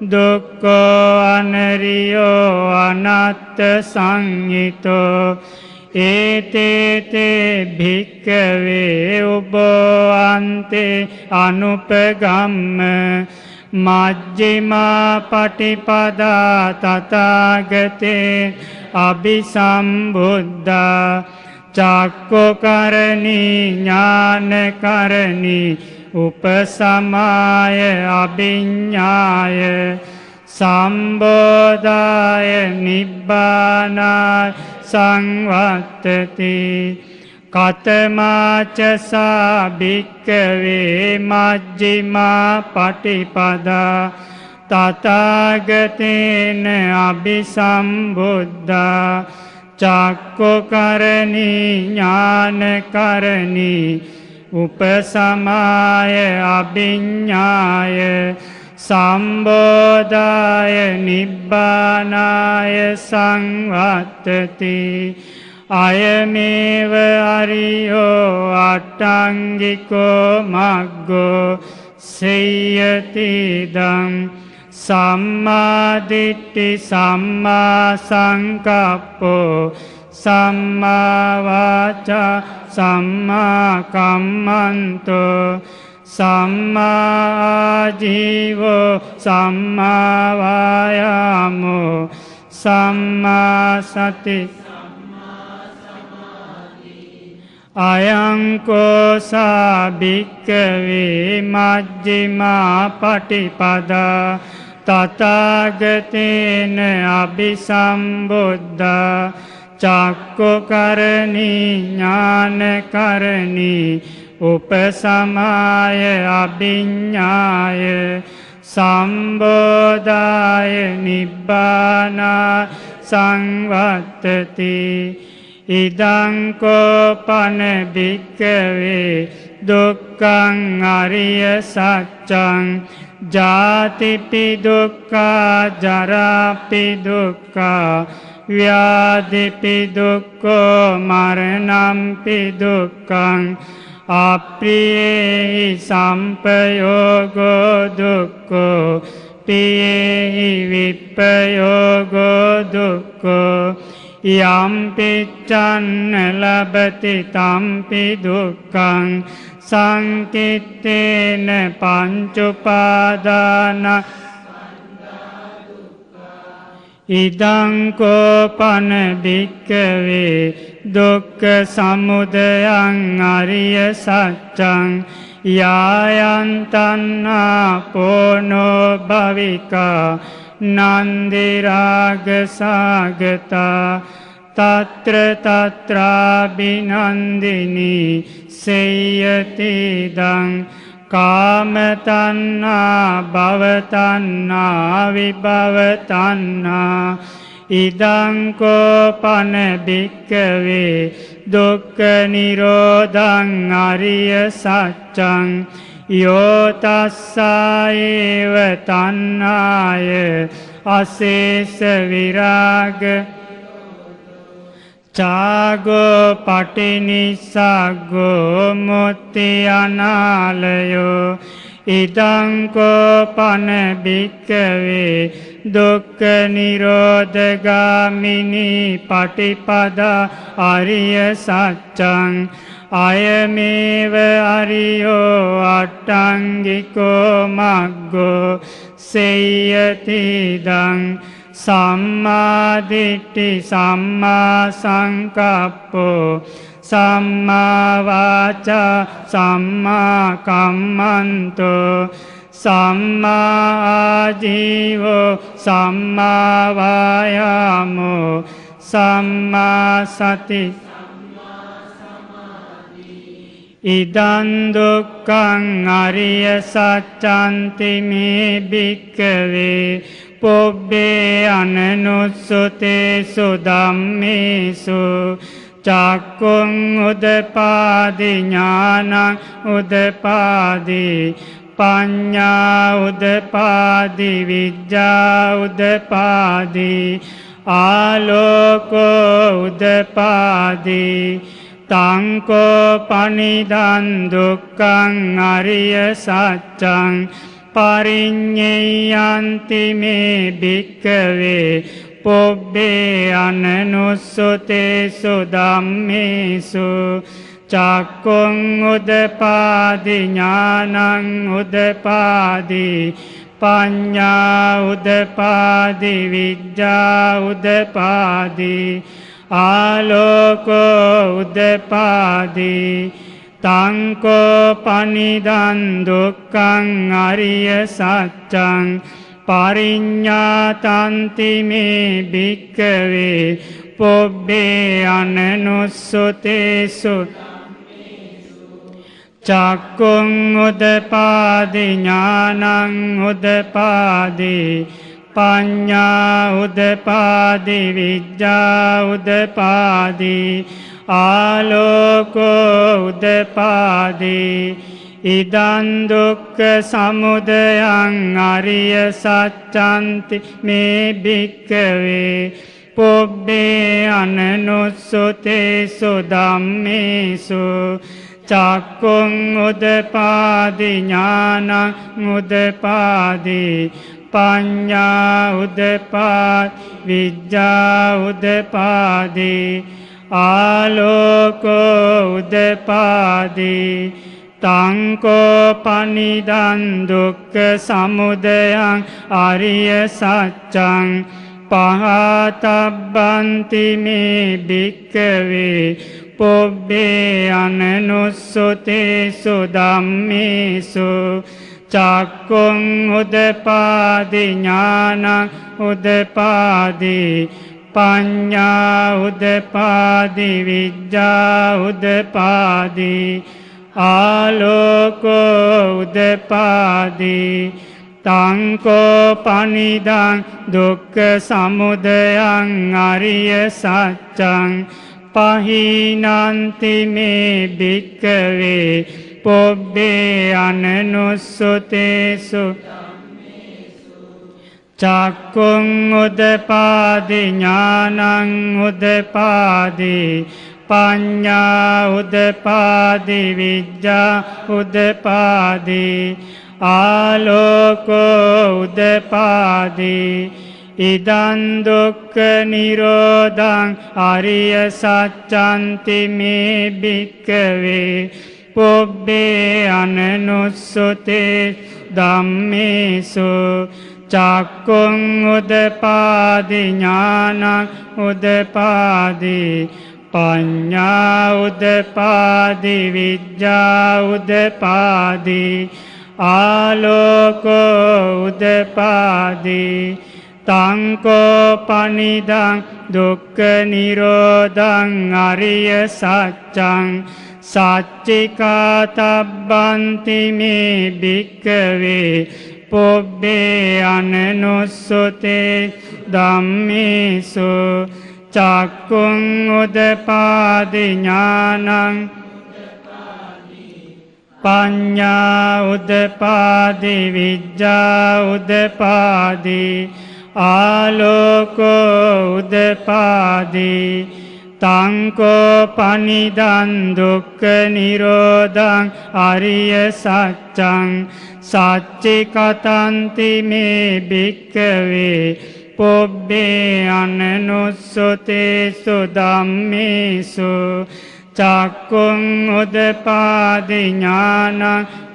S4: දුක්ඛෝ අනරියෝ අනත්ත සංහිතෝ ඒතේතේ භික්ඛවේ උබෝ අන්තේ අනුපගම්ම මජ්ක්‍ධිමා පටිපදා තථාගතේ අபிසම්බුද්ධා චක්ඛුකරණී ඥානකරණී උපසමාය අභිඤ්ඤාය සම්බෝධාය නිබ්බානාය සංවත්තති කතමාච සා භික්ඛවේ මජ්ක්‍ධිමා පටිපදා තථාගතේන අபிසම්බුද්ධා චක්ඛුකරණී ඥානකරණී උපසමාය අභිඤ්ඤාය සම්බෝධාය නිබ්බානාය සංවත්තති අයමේව අරියෝ අට්ඨංගිකෝ මග්ගෝ සේයති දං සම්මා දිට්ඨි සම්මා සංකප්පෝ සම්මා වාචා සම්මා කම්මන්තෝ සම්මා ආජීවෝ සම්මා වායාමෝ සම්මා සති අයංකෝ සා භික්ඛවේ මජ්ක්‍ධිමා පටිපදා තථාගතේන අபிසම්බුද්ධා චක්ඛුකරණී ඥානකරණී උපසමාය අභිඤ්ඤාය සම්බෝධාය නිබ්බානා සංවත්තති ඉදං කෝපන භික්ඛවේ දුක්ඛං අරිය සත්‍යං ජාතිපි දුක්ඛා ජරාපි දුක්ඛා ව්‍යාධිපි දුක්ඛෝ මරණම්පි දුක්ඛං අප්‍රියේහි සම්පයෝගෝ දුක්ඛෝ පියේහි විප්පයෝගෝ දුක්ඛෝ යම් පිච්ඡන්න ලබති තම්පි දුක්ඛං සංකිට්ඨේන පංච උපාදාන ඉදං කෝපන භික්ඛවේ දුක්ඛ සමුදයං අරිය සත්‍යං යායන් තණ්හා පොනෝ භවිකා නන්දි රාග සාගතා తత్ర తత్రాభినందిని సేయతిదం కామతన్నా భవతన్నా విభవతన్నా ඉදං කෝපන භික්ඛවේ දුක්ඛ නිරෝධං අරිය සත්‍යං යෝ තස්සායේව තණ්හාය අශේෂ විරාග චාගෝ පටිනිස්සග්ගෝ මුත්‍ති අනාලයෝ ඉදං කෝපන භික්ඛවේ දුක්ඛ නිරෝධගාමිනී පටිපදා අරිය සත්‍යං අයමේව අරියෝ අට්ඨංගිකෝ මග්ගෝ සේයතිදං සම්මා දිට්ඨි සම්මා සංකප්පෝ සම්මා වාචා සම්මා කම්මන්තෝ සම්මා ආජීවෝ සම්මා වායාමෝ සම්මා සති ඉදං දුක්ඛං අරිය සත්‍යන්ති මේ භික්ඛවේ පොබ්බේ අනනුස්සතේසු ධම්මේසු චක්කුං උදපාදි ඥානං උදපාදි පඤ්ඤා උදපාදි විද්‍යා උදපාදි ආලෝකෝ උදපාදි තංකෝ පනිදන් දුක්ඛං අරිය සත්‍යං පරිඤ්ඤයන්ති මේ භික්ඛවේ පොබ්බේ අනනුස්සතේසු ධම්මේසු චක්කුං උදපාදි ඥානං උදපාදි පඤ්ඤා උදපාදි විද්‍යා උදපාදි ආලෝකෝ උදපාදි තංකෝ පනිදන් දුක්ඛං අරිය සත්‍යං පරිඤ්ඤාතන්ති මේ භික්ඛවේ පොබ්බේ අනනුස්සතේසු චක්කුං උදපාදි ඥානං උදපාදි පඤ්ඤා උදපාදි විද්‍යා උදපාදි ආලෝකෝ උදපාදි ඉදං දුක්ඛ සමුදයං අරිය සත්‍යන්ති මේ භික්ඛවේ පොබ්බේ අනනුස්සතේසු ධම්මේසු චක්කුං උදපාදි ඥානං උදපාදි පඤ්ඤා උදපාදි විද්‍යා උදපාදි ආලෝකෝ උදපාදි තංකෝ පනිදන් දුක්ඛ සමුදයං අරිය සත්‍යං පහතබ්බන්ති මේ භික්ඛවේ පොබ්බේ අනනුස්සතේසු ධම්මේසු චක්කුං උදපාදි ඥානං උදපාදි පඤ්ඤා උදපාදි විද්‍යා උදපාදි ආලෝකෝ උදපාදි තංකෝ පනිදං දුක්ඛ සමුදයං අරිය සත්‍යං පහීනන්ති මේ භික්ඛවේ පොබ්බේ අනනුස්සතේසු චක්කුං උදපාදි ඥානං උදපාදි පඤ්ඤා උදපාදි විද්‍යා උදපාදි ආලෝකෝ උදපාදි ඉදං දුක්ඛ නිරෝධං අරිය සත්‍යන්ති මේ භික්ඛවේ පොබ්බේ අනනුස්සතේ ධම්මේසු චක්කුං උදපාදි ඥානං උදපාදි පඤ්ඤා උදපාදි විද්‍යා උදපාදි ආලෝකෝ උදපාදි තංකෝ පනිදං දුක්ඛ නිරෝධං අරිය සත්‍යං සච්චිකාතබ්බන්ති මේ භික්ඛවේ පොබ්බේ අනනුස්සතේ ධම්මේසු චක්කුං උදපාදි ඥානං පඤ්ඤා උදපාදි විද්‍යා උදපාදි ආලෝකෝ උදපාදි තංකෝ පනිදං දුක්ඛ නිරෝධං අරිය සත්‍යං සච්චිකතන්ති මේ භික්ඛවේ පොබ්බේ අනනුස්සතේසු ධම්මේසු චක්කුං උදපාදි ඥානං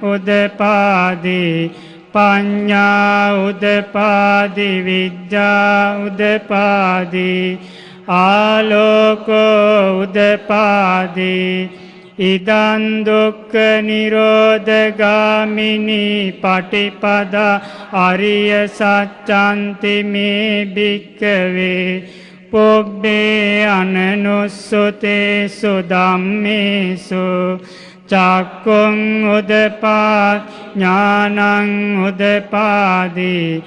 S4: උදපාදි පඤ්ඤා උදපාදි විද්‍යා උදපාදි ආලෝකෝ උදපාදි ඉදං දුක්ඛ නිරෝධගාමිනී පටිපදා අරිය සත්‍යන්ති මේ භික්ඛවේ පොබ්බේ අනනුස්සතේසු ධම්මේසු චක්කුං උදපාදි ඥානං උදපාදි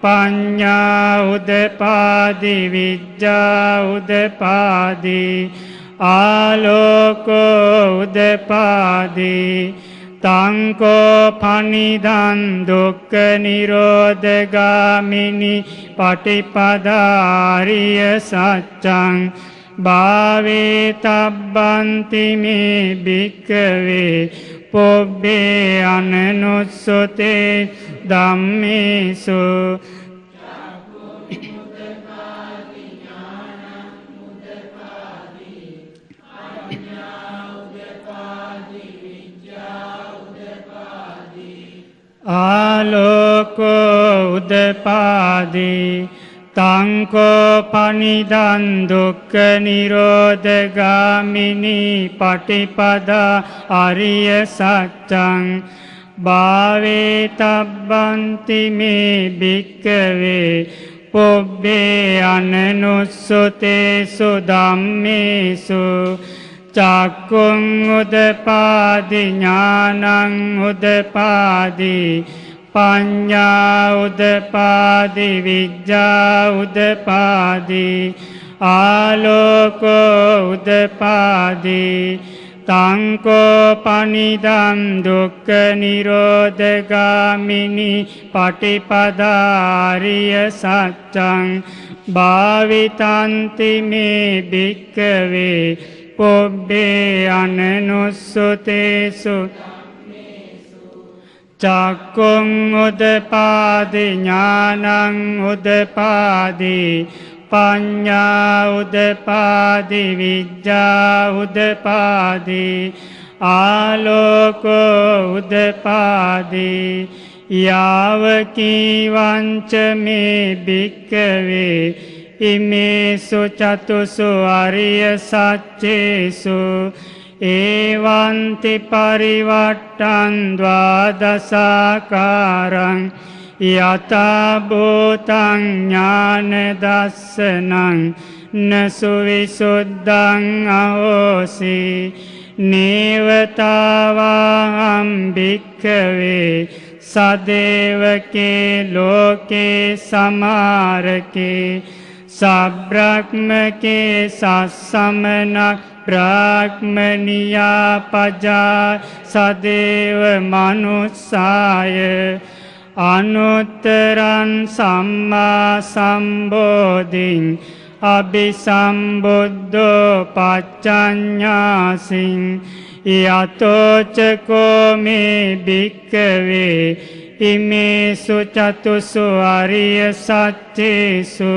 S4: පඤ්ඤා උදපාදි විද්‍යා උදපාදි ආලෝකෝ උදපාදි තංකෝ පනිදං දුක්ඛ නිරෝධගාමිනි පටිපදාරිය සත්‍යං භාවේ තබ්බන්ති මේ භික්ඛවේ පොබ්බේ අනනුස්සතේ ධම්මේසු ආලෝකෝ උදපාදි තංකෝ පනිදං දුක්ඛ නිරෝධගාමිනි පටිපදා අරිය සත්‍යං භාවේ තබ්බන්ති මේ භික්ඛවේ පොබ්බේ අනනුස්සතේසු ධම්මේසු චක්කුං උදපාදි ඥානං උදපාදි පඤ්ඤා උදපාදි විද්‍යා උදපාදි ආලෝකෝ උදපාදි තංකෝ පනිදං දුක්ඛ නිරෝධගාමිනි පටිපදාරිය සත්‍යං භාවිතන්ති මේ භික්ඛවේ පොබ්බේ අනනුස්සතේසු චක්කුං උදපාදි ඥානං උදපාදි පඤ්ඤා උදපාදි විද්‍යා උදපාදි ආලෝකෝ උදපාදි යාව කීවංච මේ භික්ඛවේ ඉමේසු චතුසු අරිය සච්චේසු ඒවන්ති පරිවට්ටං ද්වාදසාකාරං යතා භූතං ඥාන දස්සනං නසු විසුද්ධං අහෝසි නේවතාවං භික්ඛවේ සදේවකේ ලෝකේ සමාරකේ සබ්‍රක්මකේ සස්සමනක් බ්‍රාහ්මනියා පජා සදේව මනුස්සාය අනුත්තරං සම්මා සම්බෝධින් අபிසම්බුද්ධෝ පච්චඤ්ඤාසින් යතෝචකෝ මේ භික්ඛවේ ඉමේසු චතුසු අරිය සච්චේසු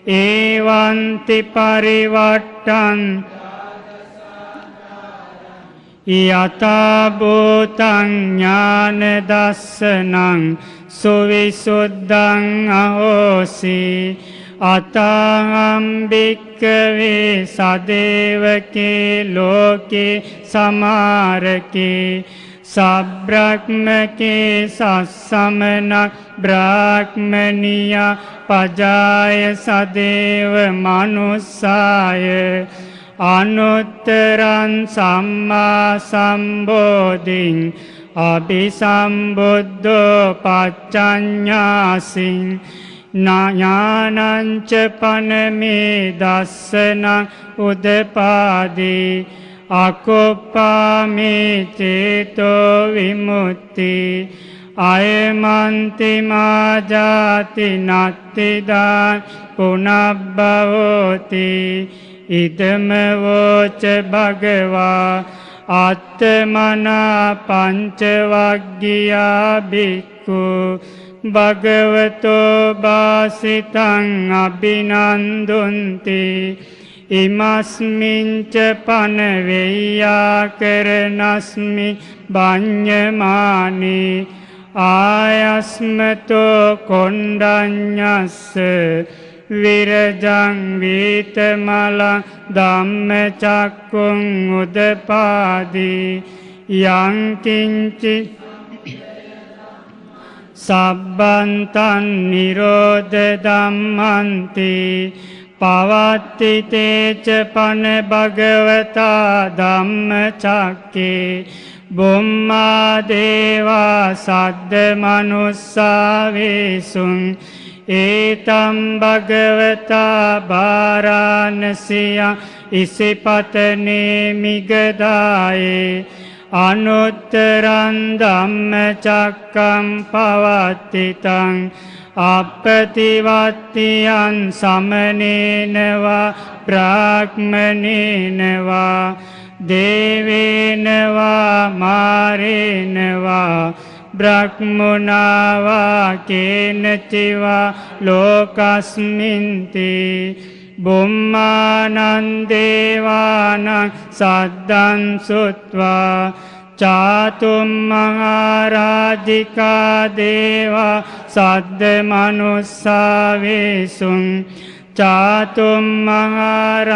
S4: ඒවන්ති පරිවට්ටං යතා භූතං ඥාන දස්සනං සුවිසුද්ධං අහෝසි අතං භික්ඛවේ සදේවකේ ලෝකේ සමාරකේ සබ්‍රක්මකේ සස්සමනක් බ්‍රාහ්මනියා පජාය සදේව මනුස්සාය අනුත්තරං සම්මා සම්බෝධින් අபிසම්බුද්ධෝ පච්චඤ්ඤාසින් ඥානංච පනමේ දස්සනං උදපාදි අකුප්පාමේ චේතෝ විමුක්ති අයමන්ති මාජාති නත්තිදාන් පුනබ්බවෝති ඉදම වෝච භගවා ආත්මනා පංචවග්ගියා භික්ඛු භගවතෝ බාසිතං අභිනන්දුන්ති ඉමස්මින්ච පන වෙය්‍යාකරණස්මි බඤ්ඤමානි ආයස්මතෝ කොණ්ඩඤ්ඤස්ස විරජං වීතමලං ධම්මචක්කුං උදපාදි යං කිංචි සබ්බන්තං නිරෝධ ධම්මන්ති පවත්ති තේච පන භගවතා ධම්මචක්කේ බුම්මා දේවා සද්ද මනුස්සා වේසුං ඒතම් භගවතා භාරාණසියා ඉසිපතනේ මිගදායේ අනුත්තරං ධම්මචක්කම් පවත්තිතං අප්පතිවත්තියං සමනේනවා බ්‍රාහ්මනේනවා දේවේනවා මාරේනවා බ්‍රහ්මුණාවා කේනචිවා ලෝකස්මින්ති බුම්මානං දේවානං සද්දං සුත්වා චාතුම් මහරජිකා දේවා සද්ද මනුස්සාවේසුං චාතුම් මහරජිකානං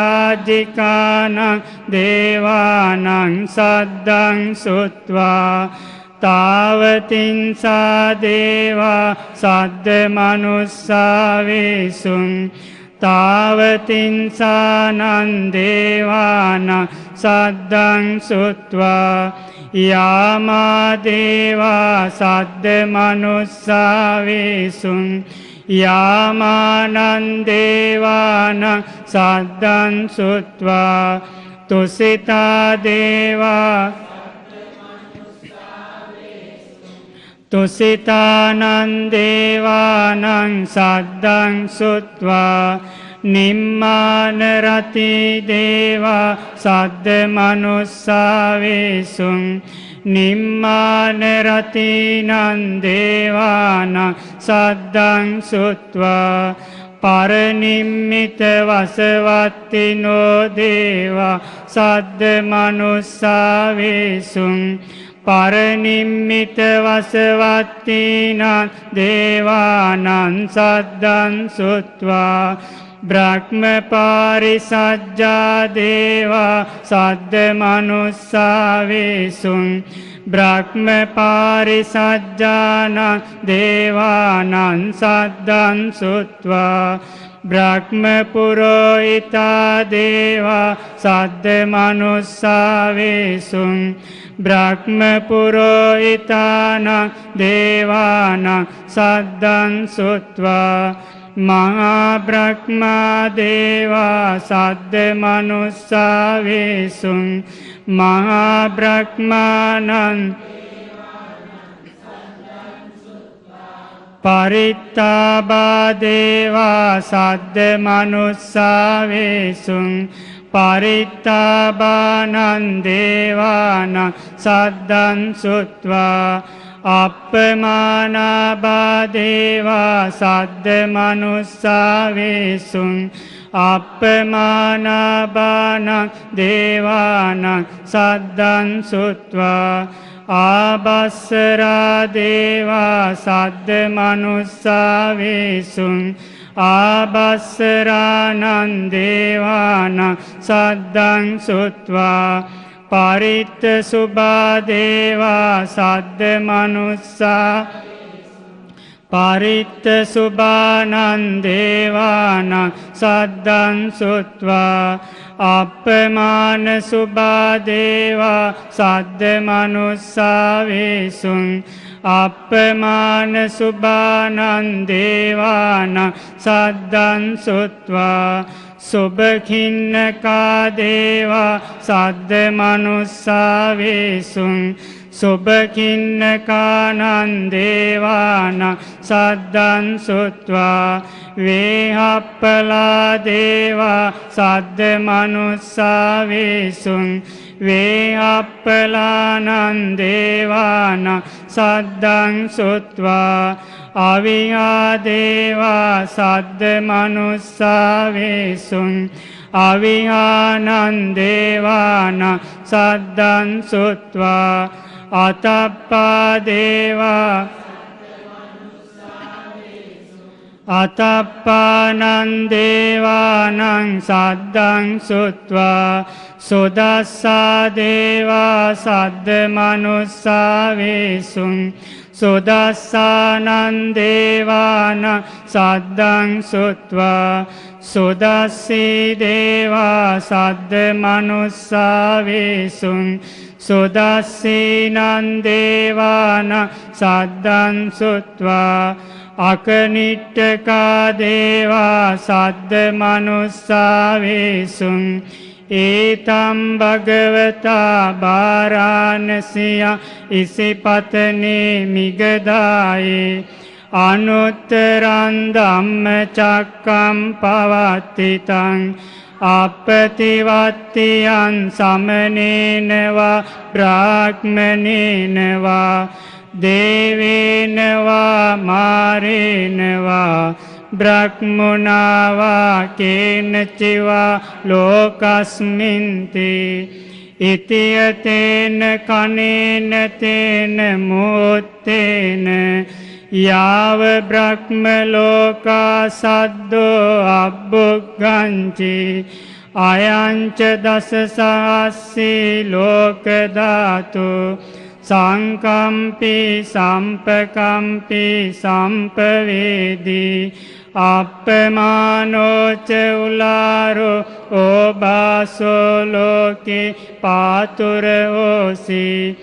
S4: දේවානං සද්දං සුත්වා තාවතින්සා දේවා සද්ද මනුස්සාවේසුං තාවතින්සානං දේවානං සද්දං සුත්වා යාමා දේවා සද්ද මනුස්සාවේසුං යාමානං දේවානං සද්දං සුත්වා තුසිතා දේවා තුසිතානං දේවානං සද්දං සුත්වා නිම්මාන රති දේවා සද්ද මනුස්සාවේසුං නිම්මාන රතිනං දේවානං සද්දං සුත්වා පරනිම්මිත වසවත්තිනෝ දේවා සද්ද මනුස්සාවේසුං පරනිම්මිත වසවත්තිනං දේවානං සද්දං සුත්වා බ්‍රහ්ම පාරිසජ්ජා දේවා සද්ද මනුස්සාවේසුං බ්‍රහ්ම පාරිසජ්ජානං දේවානං සද්දං සුත්වා බ්‍රහ්ම පුරෝහිතා දේවා සද්ද මනුස්සාවේසුං බ්‍රහ්ම පුරෝහිතානං දේවානං සද්දං සුත්වා මහා බ්‍රහ්මා දේවා සද්ද මනුස්සාවේසුං මහා බ්‍රහ්මානං පරිත්තාබා දේවා සද්ද මනුස්සාවේසුං පරිත්තාබානං දේවානං සද්දං සුත්වා අප්පමානාබා දේවා සද්ද මනුස්සාවේසුං අප්පමානාබානං දේවානං සද්දං සුත්වා ආබස්සරා දේවා සද්ද මනුස්සාවේසුං ආබස්සරානං දේවානං සද්දං සුත්වා පරිත්ත සුභා දේවා සද්ද මනුස්සා පරිත්ත සුභානං දේවානං සද්දං සුත්වා අප්පමාන සුභා දේවා සද්ද මනුස්සාවේසුං අප්පමාන සුභානං දේවානං සද්දං සුත්වා සුභඛින්නකා දේවා සද්ද මනුස්සාවේසුං සුභඛින්නකානං දේවානං සද්දං සුත්වා වේහප්පලා දේවා සද්ද මනුස්සාවේසුං වේහප්පලානං දේවානං සද්දං සුත්වා අවිහා දේවා සද්ද මනුස්සාවේසුං අවිහානං දේවානං සද්දං සුත්වා අතප්පා දේවා අතප්පානං දේවානං සද්දං සුත්වා සුදස්සා දේවා සද්ද මනුස්සාවේසුං සුදස්සානං දේවානං සද්දං සුත්වා සුදස්සී දේවා සද්ද මනුස්සාවේසුං සුදස්සීනං දේවානං සද්දං සුත්වා අකනිට්ඨකා දේවා සද්ද මනුස්සාවේසුං ඒතම් භගවතා බාරාණසියා ඉසිපතනේ මිගදායේ අනුත්තරං ධම්මචක්කම් පවත්තිතං අපතිවත්තියං සමනේනවා බ්‍රාහ්මනේනවා දේවේනවා මාරේනවා බ්‍රහ්මනාවා කේනචිවා ලෝකස්මින්ති ඉතියතේන කනේන තේන මුත්තේන යාව බ්‍රහ්ම ලෝකා සද්දෝ අබ්බුග්ගංචි අයංච දස සහස්සී ලෝක ධාතු සංකම්පි සම්පකම්පි සම්පවේදී අප්පමානෝච උලාරෝ ඕබාසෝ ලෝකේ පාතුර ඕසී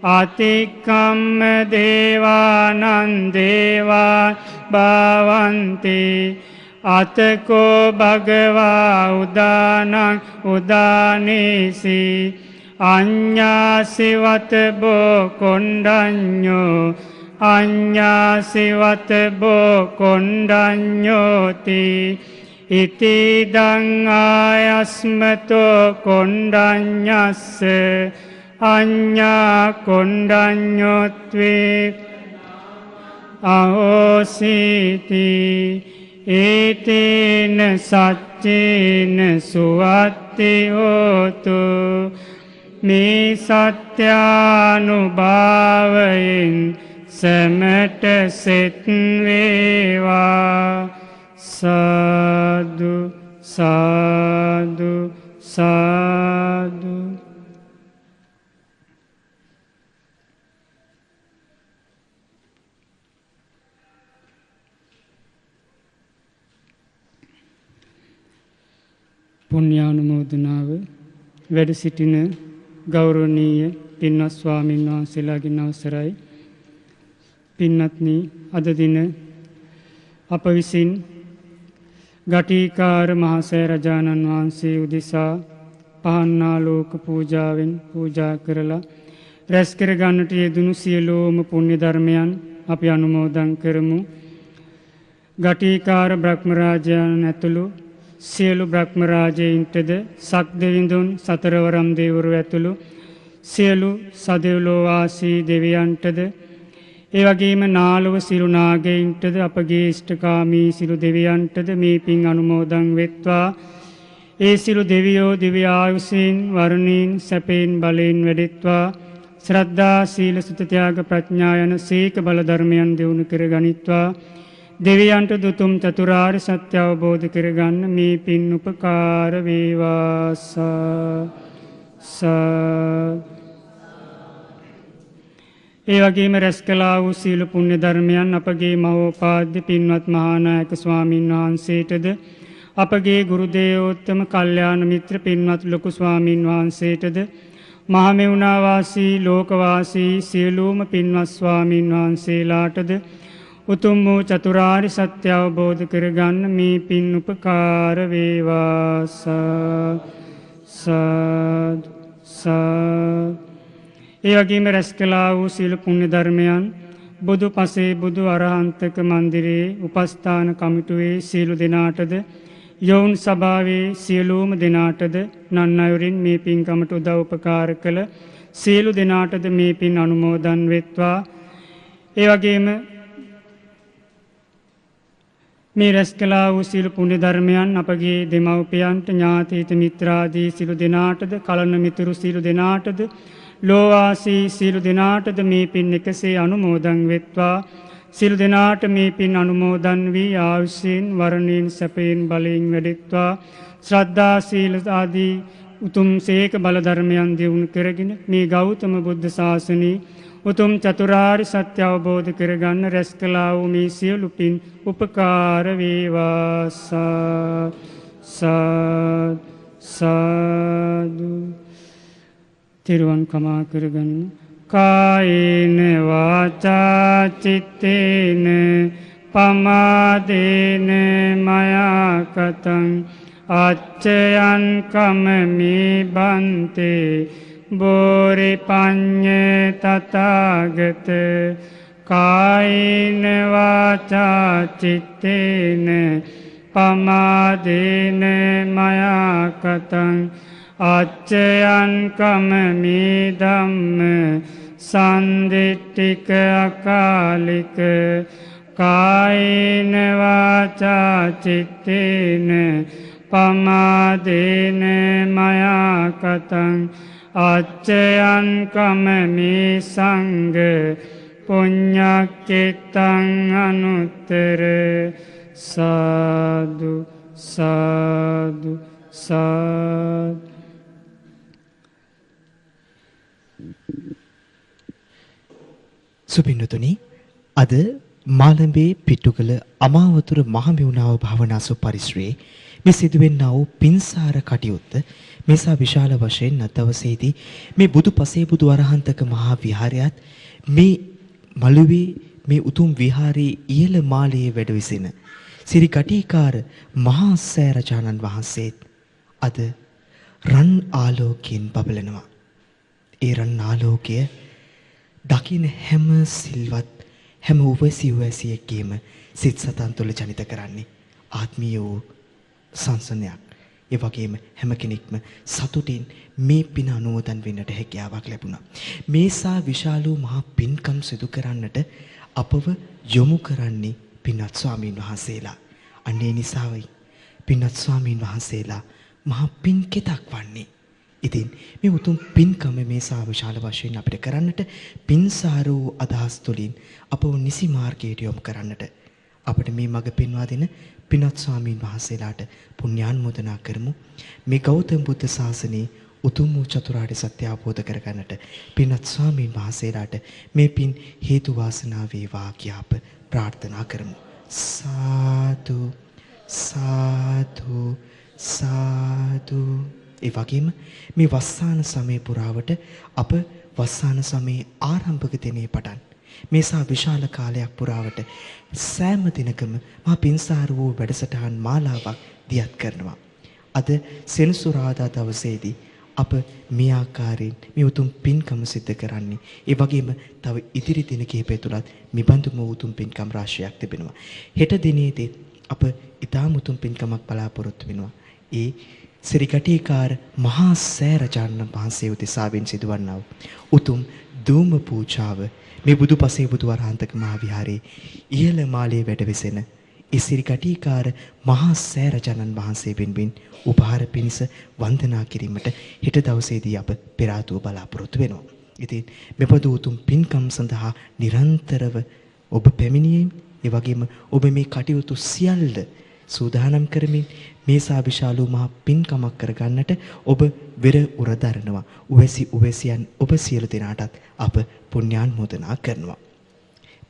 S4: අතික්කම්ම දේවානං දේවා භවන්ති අතකෝ භගවා උදානං උදානේසි අඤ්ඤාසිවත බෝ කොණ්ඩඤ්ඤෝ අඤ්ඤාසිවත බෝ කොණ්ඩඤ්ඤෝති ඉතිදං ආයස්මතෝ කොණ්ඩඤ්ඤස්ස අඤ්ඤා කොණ්ඩඤ්ඤොත්වේ අහෝසීති ඒතේන සච්චේන සුවත්ති හෝතු මේ සත්‍යානුභාවයෙන් සමට සෙත් වේවා සාදු සාදු සාදු. පුණ්‍යානුමෝදනාව වැඩ සිටින ගෞරවනීය පින්වත් ස්වාමීන් වහන්සේලාගෙන් අවසරයි. පින්වත්නි, අද දින අප විසින් ගටිකාර මහසෑ රජාණන් වහන්සේ උදෙසා පහන්නාලෝක පූජාවෙන් පූජා කරලා රැස් කර ගන්නට යෙදුණු සියලෝම පුණ්‍ය ධර්මයන් අපි අනුමෝදන් කරමු. ගටිකාර බ්‍රහ්ම රාජයන් ඇතුළු සියලු බ්‍රහ්ම රාජයින්ටද සක්දෙවිඳුන් සතරවරම් දෙවිවරු ඇතුළු සියලු සදෙව්ලෝ වාසී දෙවියන්ටද ඒ වගේම නාලව සිරු නාගයින්ටද අපගේ ඉෂ්ඨකාමී සිරු දෙවියන්ටද මේ පින් අනුමෝදන් වෙත්වා. ඒ සිරු දෙවියෝ දිව්‍ය ආයුෂයෙන් වර්ණයෙන් සැපයෙන් බලයෙන් වැඩෙත්වා. ශ්‍රද්ධා සීල සුත ත්‍යාග ප්‍රඥා යන සීක බල ධර්මයන් දියුණු කර ගනිත්වා. දෙවියන්ට දුතුම් චතුරාර්ය සත්‍ය අවබෝධ කරගන්න මේ පින් උපකාර වේවා. ඒ වගේම රැස් කළා වූ සීල පුණ්‍ය ධර්මයන් අපගේ මහෝපාද්‍ය පින්වත් මහානායක ස්වාමින් වහන්සේටද අපගේ ගුරු දේවෝත්තම කල්යාණ මිත්‍ර පින්වත් ලොකු ස්වාමින් වහන්සේටද මහමෙවුනා වාසී ලෝකවාසී සියලුම පින්වත් ස්වාමින් වහන්සේලාටද උතුම් වූ චතුරාර්ය සත්‍ය අවබෝධ කරගන්න මේ පින් උපකාර වේවා. ඒ වගේම රැස් කළා වූ සීල පුණ්‍ය ධර්මයන් බුදු පසේ බුදු අරහන්තක මන්දිරයේ උපස්ථාන කමිටුවේ සියලු දෙනාටද යෝන් සභාවේ සියලුම දෙනාටද නන්නයුරින් මේ පින්කමට උදව් උපකාර කළ සියලු දෙනාටද මේ පින් අනුමෝදන් වෙත්වා. ඒ වගේම මේ රැස් කළා වූ සියලු පුණ්‍ය ධර්මයන් අපගේ දෙමව්පියන්ට ඥාතීත මිත්‍රාදී සියලු දෙනාටද කලන මිතුරු සියලු දෙනාටද ලෝවාසී සියලු දෙනාටද මේ පින් එකසේ අනුමෝදන් වෙත්වා. සියලු දෙනාට මේ පින් අනුමෝදන් වී ආයුෂයෙන් වර්ණයෙන් සැපයෙන් බලයෙන් වැඩෙත්වා. ශ්‍රද්ධා සීල ආදී උතුම් සේක බල ධර්මයන් දියුණු කරගෙන මේ ගෞතම බුද්ධ ශාසනයේ උතුම් චතුරාර්ය සත්‍ය අවබෝධ කරගන්න රැස් කළා වූ මේ සියලු පින් උපකාර වේවා. සාදු. තිරුවන් කමා කරගන්න. කායේන වාචා චිත්තේන පමාදේන මයා කතං අච්චයන් කමමි බන්තේ බෝරි පඤ්ඤ තථාගත කායින වාචා චිත්තේන පමාදේන මයා කතං අච්චයන් කමමි ධම්ම සන්දිට්ඨික අකාලික කායින වාචා චිත්තේන පමාදේන මයා කතං අච්චයන් කමමි සංඝ පුඤ්ඤක්ඛිතං අනුත්තර සාදු සාදු සාදු.
S3: සුපින්නතුනි, අද මාළඹේ පිටුකල අමාවතුර මහමෙවුනාව භාවනාසු පරිශ්‍රයේ මේ සිදුවෙන්නා වූ පින්සාර කටයුත්ත මේසා විශාල වශයෙන් අදවසේදී මේ බුදු පසේබුදු අරහන්තක මහා විහාරයත් මේ මළුවේ මේ උතුම් විහාරයේ ඉහළ මාලයේ වැඩ විසින සිරි කටීකාර මහා සෑරජානන් වහන්සේත් අද රන් ආලෝකයෙන් බබලනවා. ඒ රන් ආලෝකය දකින හැම සිල්වත් හැම උවැසියෙක්ගේම සිත් සතන් තුළ ජනිත කරන්නේ ආත්මීය වූ සංසනයක්. ඒ වගේම හැම කෙනෙක්ම සතුටින් මේ පින අනුමෝදන් වෙන්නට හැකියාවක් ලැබුණා. මේසා විශාල වූ මහා පින්කම් සිදු කරන්නට අපව යොමු කරන්නේ පින්වත් ස්වාමීන් වහන්සේලා. අන්නේ නිසායි පින්වත් ස්වාමීන් වහන්සේලා මහා පින්කෙතක් වන්නේ. ඉතින් මේ උතුම් පින්කම මේසා විශාල වශයෙන් අපිට කරන්නට පින්සාර වූ අදහස් තුළින් අපව නිසි මාර්ගයට යොමු කරන්නට අපිට මේ මඟ පෙන්වා දෙන පින්වත් ස්වාමීන් වහන්සේලාට පුණ්‍යානුමෝදනා කරමු. මේ ගෞතම බුද්ධ ශාසනයේ උතුම් වූ චතුරාර්ය සත්‍ය අවබෝධ කරගන්නට පින්වත් ස්වාමීන් වහන්සේලාට මේ පින් හේතු වාසනා වේවා කියා අප ප්‍රාර්ථනා කරමු. සාදු සාදු සාදු. ඒ වගේම මේ වස්සාන සමය පුරාවට අප වස්සාන සමයේ ආරම්භක දිනේ පටන් මේසා විශාල කාලයක් පුරාවට සෑම දිනකම මා පින්සාර වූ වැඩසටහන් මාලාවක් දියත් කරනවා. අද සෙනසුරාදා දවසේදී අප මේ ආකාරයෙන් මේ උතුම් පින්කම සිද්ධ කරන්නේ. ඒ වගේම තව ඉදිරි දින කිහිපය තුලත් මිබඳුම උතුම් පින්කම් රාශියක් තිබෙනවා. හෙට දිනේදී අප ඊටාම උතුම් පින්කමක් බලාපොරොත්තු වෙනවා. ඒ ශ්‍රී කටීකාර මහා සෑරජානන් වහන්සේ උදෙසාවෙන් සිදුවන්නා වූ උතුම් ධූම පූජාව මේ බුදුපසේ බුදු වරහන්තක මහා විහාරයේ ඉහළ මාලයේ වැඩ වෙසෙන ඒ ශ්‍රී කටීකාර මහා සෑරජානන් වහන්සේ වෙනුවෙන් උපහාර පිණිස වන්දනා කිරීමට හෙට දවසේදී අප පෙර ආතුව බලාපොරොත්තු වෙනවා. ඉතින් මෙබඳු උතුම් පින්කම් සඳහා නිරන්තරව ඔබ පැමිණීම, ඒ වගේම ඔබ මේ කටයුතු සියල්ල සූදානම් කරමින් මේසා විශාල මහා පින්කමක් කරගන්නට ඔබ වෙර උරදරනවා. උවැසියන් ඔබ සියලු දෙනාටත් අප පුණ්‍යානුමෝදනා කරනවා.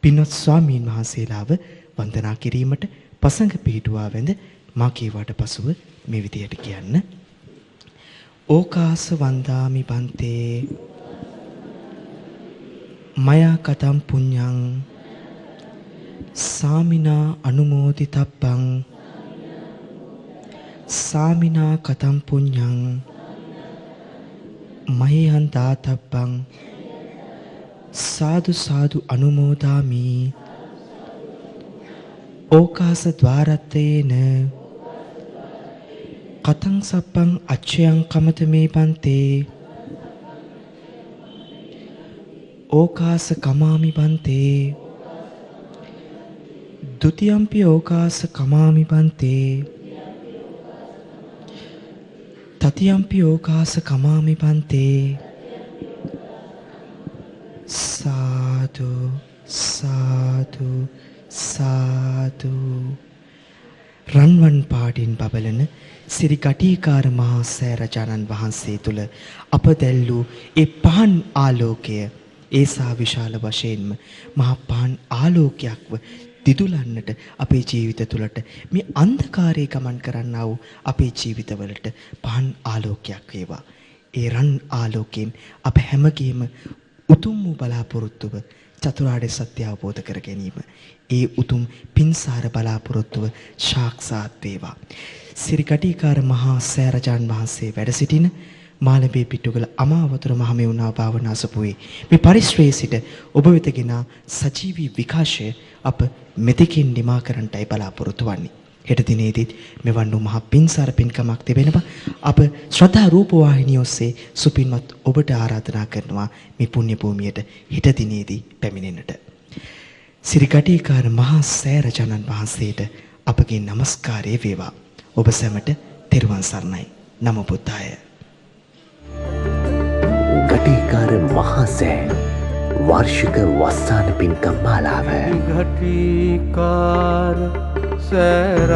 S3: පින්වත් ස්වාමීන් වහන්සේලාව වන්දනා කිරීමට පසඟ පිහිටුවා වැඳ මා කීවාට පසුව මේ විදියට කියන්න. ඕකාස වන්දාමි බන්තේ මයා කතම් පුඤ්ඤං සාමිනා අනුමෝදිතබ්බං සාමිනා කතම් පුඤ්ඤං මහේහං දාතබ්බං සාදු සාදු අනුමෝදාමි. ඕකාස ద్వාරත්තේන කතං සප්පං අච්ඡයං කමත මේ බන්තේ ඕකාස කමාමි බන්තේ ဒုတိယံ පි ඕකාස කමාමි බන්තේ තතියම්පි ඕකාස කමාමි බන්තේ. සාදු සාදු සාදු. රන්වන් පාටින් බබලන සිරි කටීකාර මහා සෑරජානන් වහන්සේ තුල අප දැල්ලූ ඒ පහන් ආලෝකය ඒසා විශාල වශයෙන්ම මහා පහන් ආලෝකයක්ව දිදුලන්නට අපේ ජීවිත තුළට මේ අන්ධකාරයේ ගමන් කරන්නා වූ අපේ ජීවිතවලට පහන් ආලෝකයක් වේවා. ඒ රන් ආලෝකයෙන් අප හැමගේම උතුම් වූ බලාපොරොත්තුව චතුරාර්ය සත්‍ය අවබෝධ කර ගැනීම ඒ උතුම් පින්සාර බලාපොරොත්තුව සාක්ෂාත් වේවා. සිරිකටිකාර මහා සෑරජාන් වහන්සේ වැඩ සිටින මාළඹේ පිටුගල අමාවතුර මහමෙවුනා භාවනා සපුවේ මේ පරිශ්‍රයේ සිට ඔබ වෙතගෙන සජීවී විකාශය අප මෙතෙකින් නිමා කරන්නටයි බලාපොරොත්තු වන්නේ. හෙට දිනේදීත් මෙවන් වූ මහා පින්සාර පින්කමක් තිබෙනවා. අප ශ්‍රද්ධා රූප වාහිනිය ඔස්සේ සුපින්වත් ඔබට ආරාධනා කරනවා මේ පුණ්‍ය භූමියට හෙට දිනේදී පැමිණෙන්නට. සිරිකටිකාර මහා සෑරජානන් වහන්සේට අපගේ নমස්කාරය වේවා. ඔබ සැමට තෙරුවන් සරණයි. නමෝ බුද්ධාය.
S1: ගටිකාර මහා සෑ වාර්ෂික වස්සාන පින්කම් මාලාව
S5: ගටිකාර සෑර